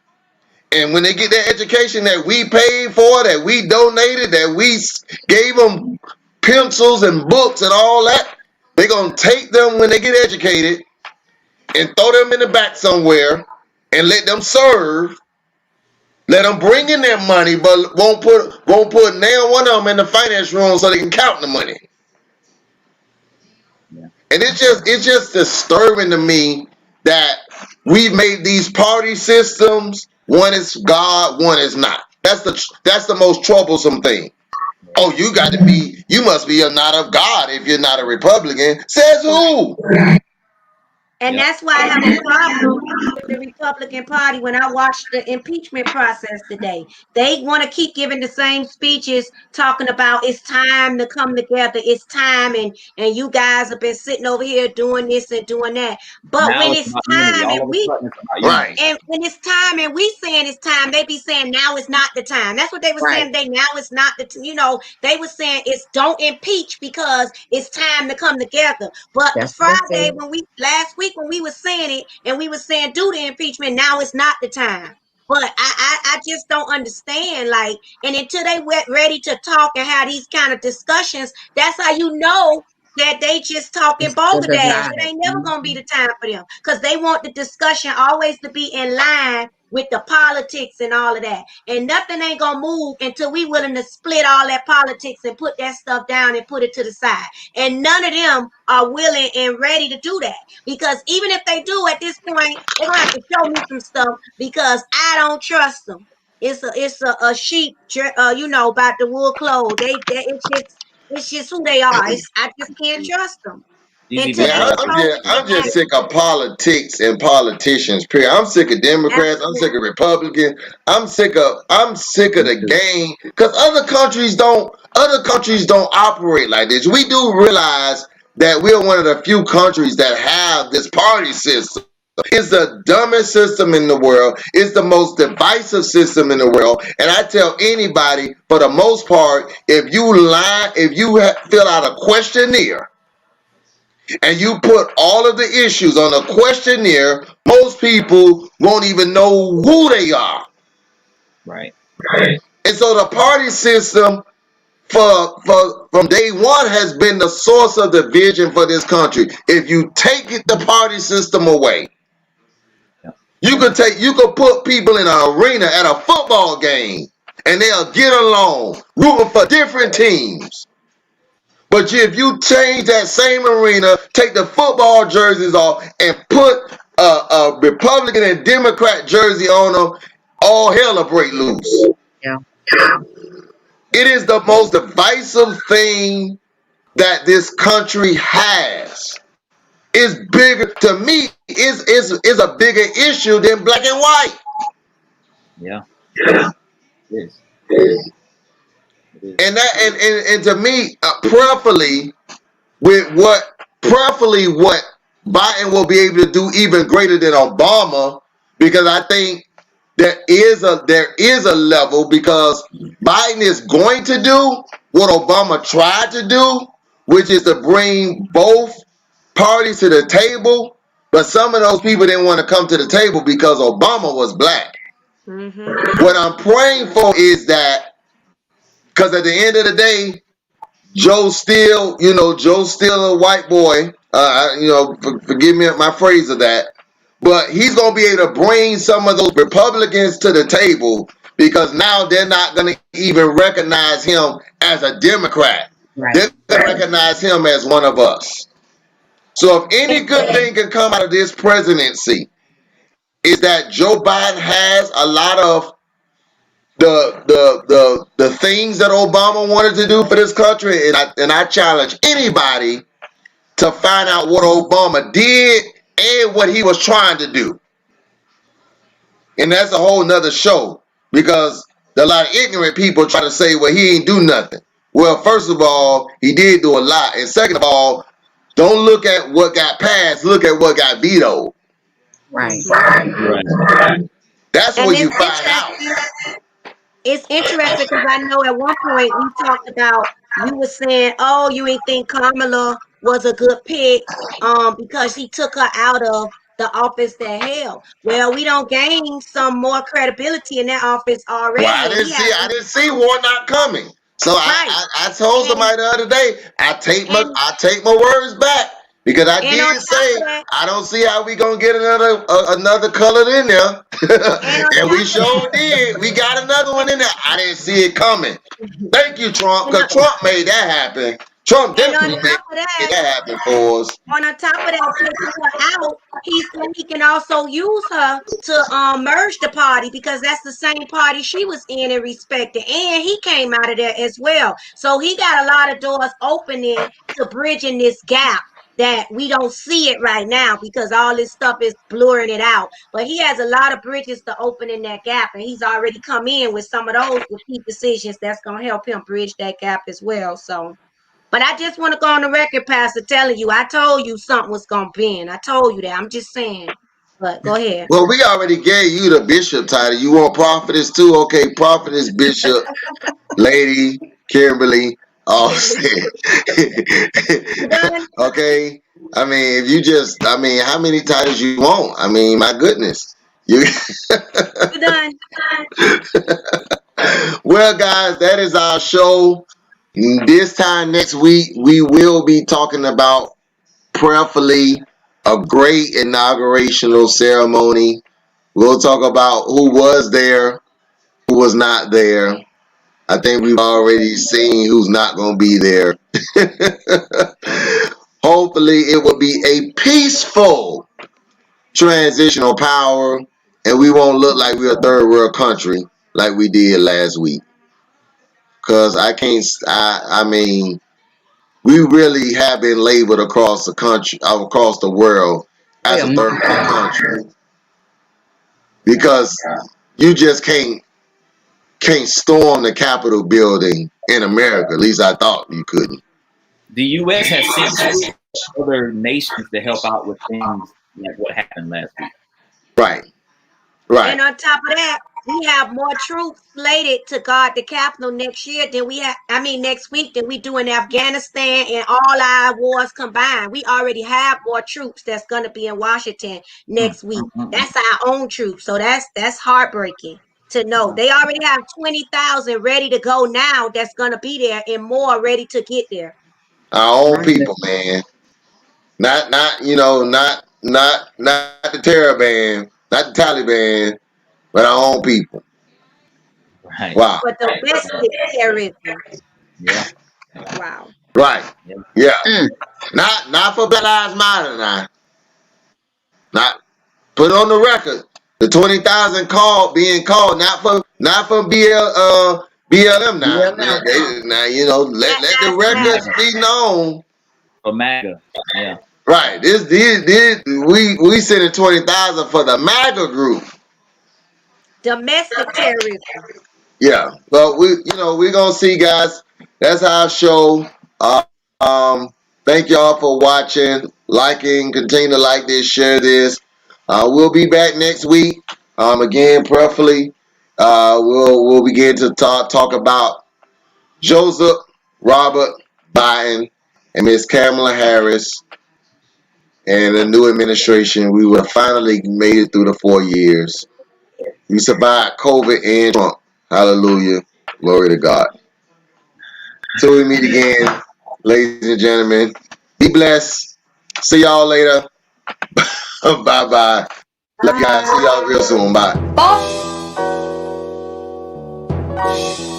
And when they get their education that we paid for, that we donated, that we gave them pencils and books and all that, they're going to take them when they get educated and throw them in the back somewhere and let them serve. Let them bring in their money, but won't put nail one of them in the finance room so they can count the money. Yeah. And it's just disturbing to me that we've made these party systems. One is God, one is not. That's the most troublesome thing. Oh, you must be not of God if you're not a Republican. Says who? And that's why I have a problem with the Republican Party when I watched the impeachment process today. They want to keep giving the same speeches talking about it's time to come together, it's time, and you guys have been sitting over here doing this and doing that. But Now when it's it's about unity. time All and of a we sudden it's about unity. Right. and when it's time and we saying it's time, they be saying now is not the time. That's what they were saying today. Now is not the they were saying it's don't impeach because it's time to come together. But That's Friday last week when we were saying it and we were saying do the impeachment, now it's not the time. But I just don't understand, like, and until they were ready to talk and have these kind of discussions, that's how you know that they just talking balderdash. It ain't never gonna be the time for them because they want the discussion always to be in line with the politics and all of that. And nothing ain't gonna move until we willing to split all that politics and put that stuff down and put it to the side. And none of them are willing and ready to do that. Because even if they do at this point, they're gonna have to show me some stuff because I don't trust them. It's a sheep, about the wool clothes. It's just who they are. I just can't trust them until they Yeah, show me I'm just that. sick of politics and politicians. Period. I'm sick of Democrats. I'm sick of Republicans. I'm sick of the game because other countries don't operate like this. We do realize that we're one of the few countries that have this party system. It's the dumbest system in the world. It's the most divisive system in the world. And I tell anybody, for the most part, if you fill out a questionnaire and you put all of the issues on a questionnaire, most people won't even know who they are. Right. And so the party system from day one has been the source of division for this country. If you take the party system away, you could put people in an arena at a football game and they'll get along, rooting for different teams. But if you change that same arena, take the football jerseys off and put a Republican and Democrat jersey on them, all hell will break loose. Yeah. It is the most divisive thing that this country has. It's bigger to me. Is a bigger issue than black and white. Yeah. It is. And to me, prayerfully, what Biden will be able to do even greater than Obama, because I think there is a level, because Biden is going to do what Obama tried to do, which is to bring both parties to the table. But some of those people didn't want to come to the table because Obama was black. Mm-hmm. What I'm praying for is that, because at the end of the day, Joe's still a white boy. Forgive me my phrase of that. But he's going to be able to bring some of those Republicans to the table, because now they're not going to even recognize him as a Democrat. Right. They're going to recognize him as one of us. So if any good thing can come out of this presidency, is that Joe Biden has a lot of the things that Obama wanted to do for this country, and I challenge anybody to find out what Obama did and what he was trying to do. And that's a whole nother show, because a lot of ignorant people try to say, well, he ain't do nothing. Well, first of all, he did do a lot. And second of all, don't look at what got passed, look at what got vetoed. Right. That's what you find out. It's interesting because I know at one point we talked about you were saying, oh, you ain't think Kamala was a good pick because he took her out of the office that held. Well, we don't gain some more credibility in that office Well, already, and he has I didn't see Warnock coming. So right. I told somebody the other day, I take my words back because I And on did top say of that, I don't see how we gonna get another colored in there, and on and we top of that, sure did. We got another one in there. I didn't see it coming. Thank you, Trump, because Trump made that happen. Trump and on definitely top of made that, that happen for us. on top of that, taking her out, he said he can also use her to merge the party because that's the same party she was in and respected, and he came out of there as well. So he got a lot of doors opening to bridging this gap that we don't see it right now because all this stuff is blurring it out. But he has a lot of bridges to open in that gap, and he's already come in with some of those with key decisions that's gonna help him bridge that gap as well. So. But I just want to go on the record, Pastor, telling you, I told you something was going to bend. I told you that. I'm just saying. But go ahead. Well, we already gave you the bishop title. You want prophetess too? Okay, prophetess, bishop, lady, Kimberly, all set. Okay. I mean, if you just, I mean, how many titles you want? I mean, my goodness. You done. Well, guys, that is our show. This time next week, we will be talking about prayerfully a great inaugurational ceremony. We'll talk about who was there, who was not there. I think we've already seen who's not going to be there. Hopefully, it will be a peaceful transitional power, and we won't look like we're a third world country like we did last week. Because I mean, we really have been labeled across the country, across the world, as a third world country. Because you just can't storm the Capitol building in America. At least I thought you couldn't. The U.S. has sent other nations to help out with things like what happened last week. Right. Right. And on top of that, we have more troops slated to guard the Capitol next year than we have, next week than we do in Afghanistan and all our wars combined. We already have more troops that's going to be in Washington next week. That's our own troops. So that's heartbreaking to know. They already have 20,000 ready to go now that's going to be there and more ready to get there. Our own people, man. Not the Taliban, not the Taliban, but our own people. Right. Wow. But domestic terrorism. Yeah. Wow. Right. Yeah. Not for Black Lives Matter now. Not put on the record. The 20,000 being called not from BLM now. Now let the records be known. For MAGA. Yeah. Right. We sending 20,000 for the MAGA group. Domestic terrorism. Yeah, but we're gonna see, guys. That's our show. Thank y'all for watching, liking, continue to like this, share this. We'll be back next week. Again, preferably, we'll begin to talk about Joseph Robert Biden and Miss Kamala Harris and the new administration. We would have finally made it through the 4 years. We survived COVID and Trump. Hallelujah. Glory to God. Till we meet again, ladies and gentlemen, be blessed. See y'all later. Bye-bye. Love you guys. See y'all real soon. Bye. Bye.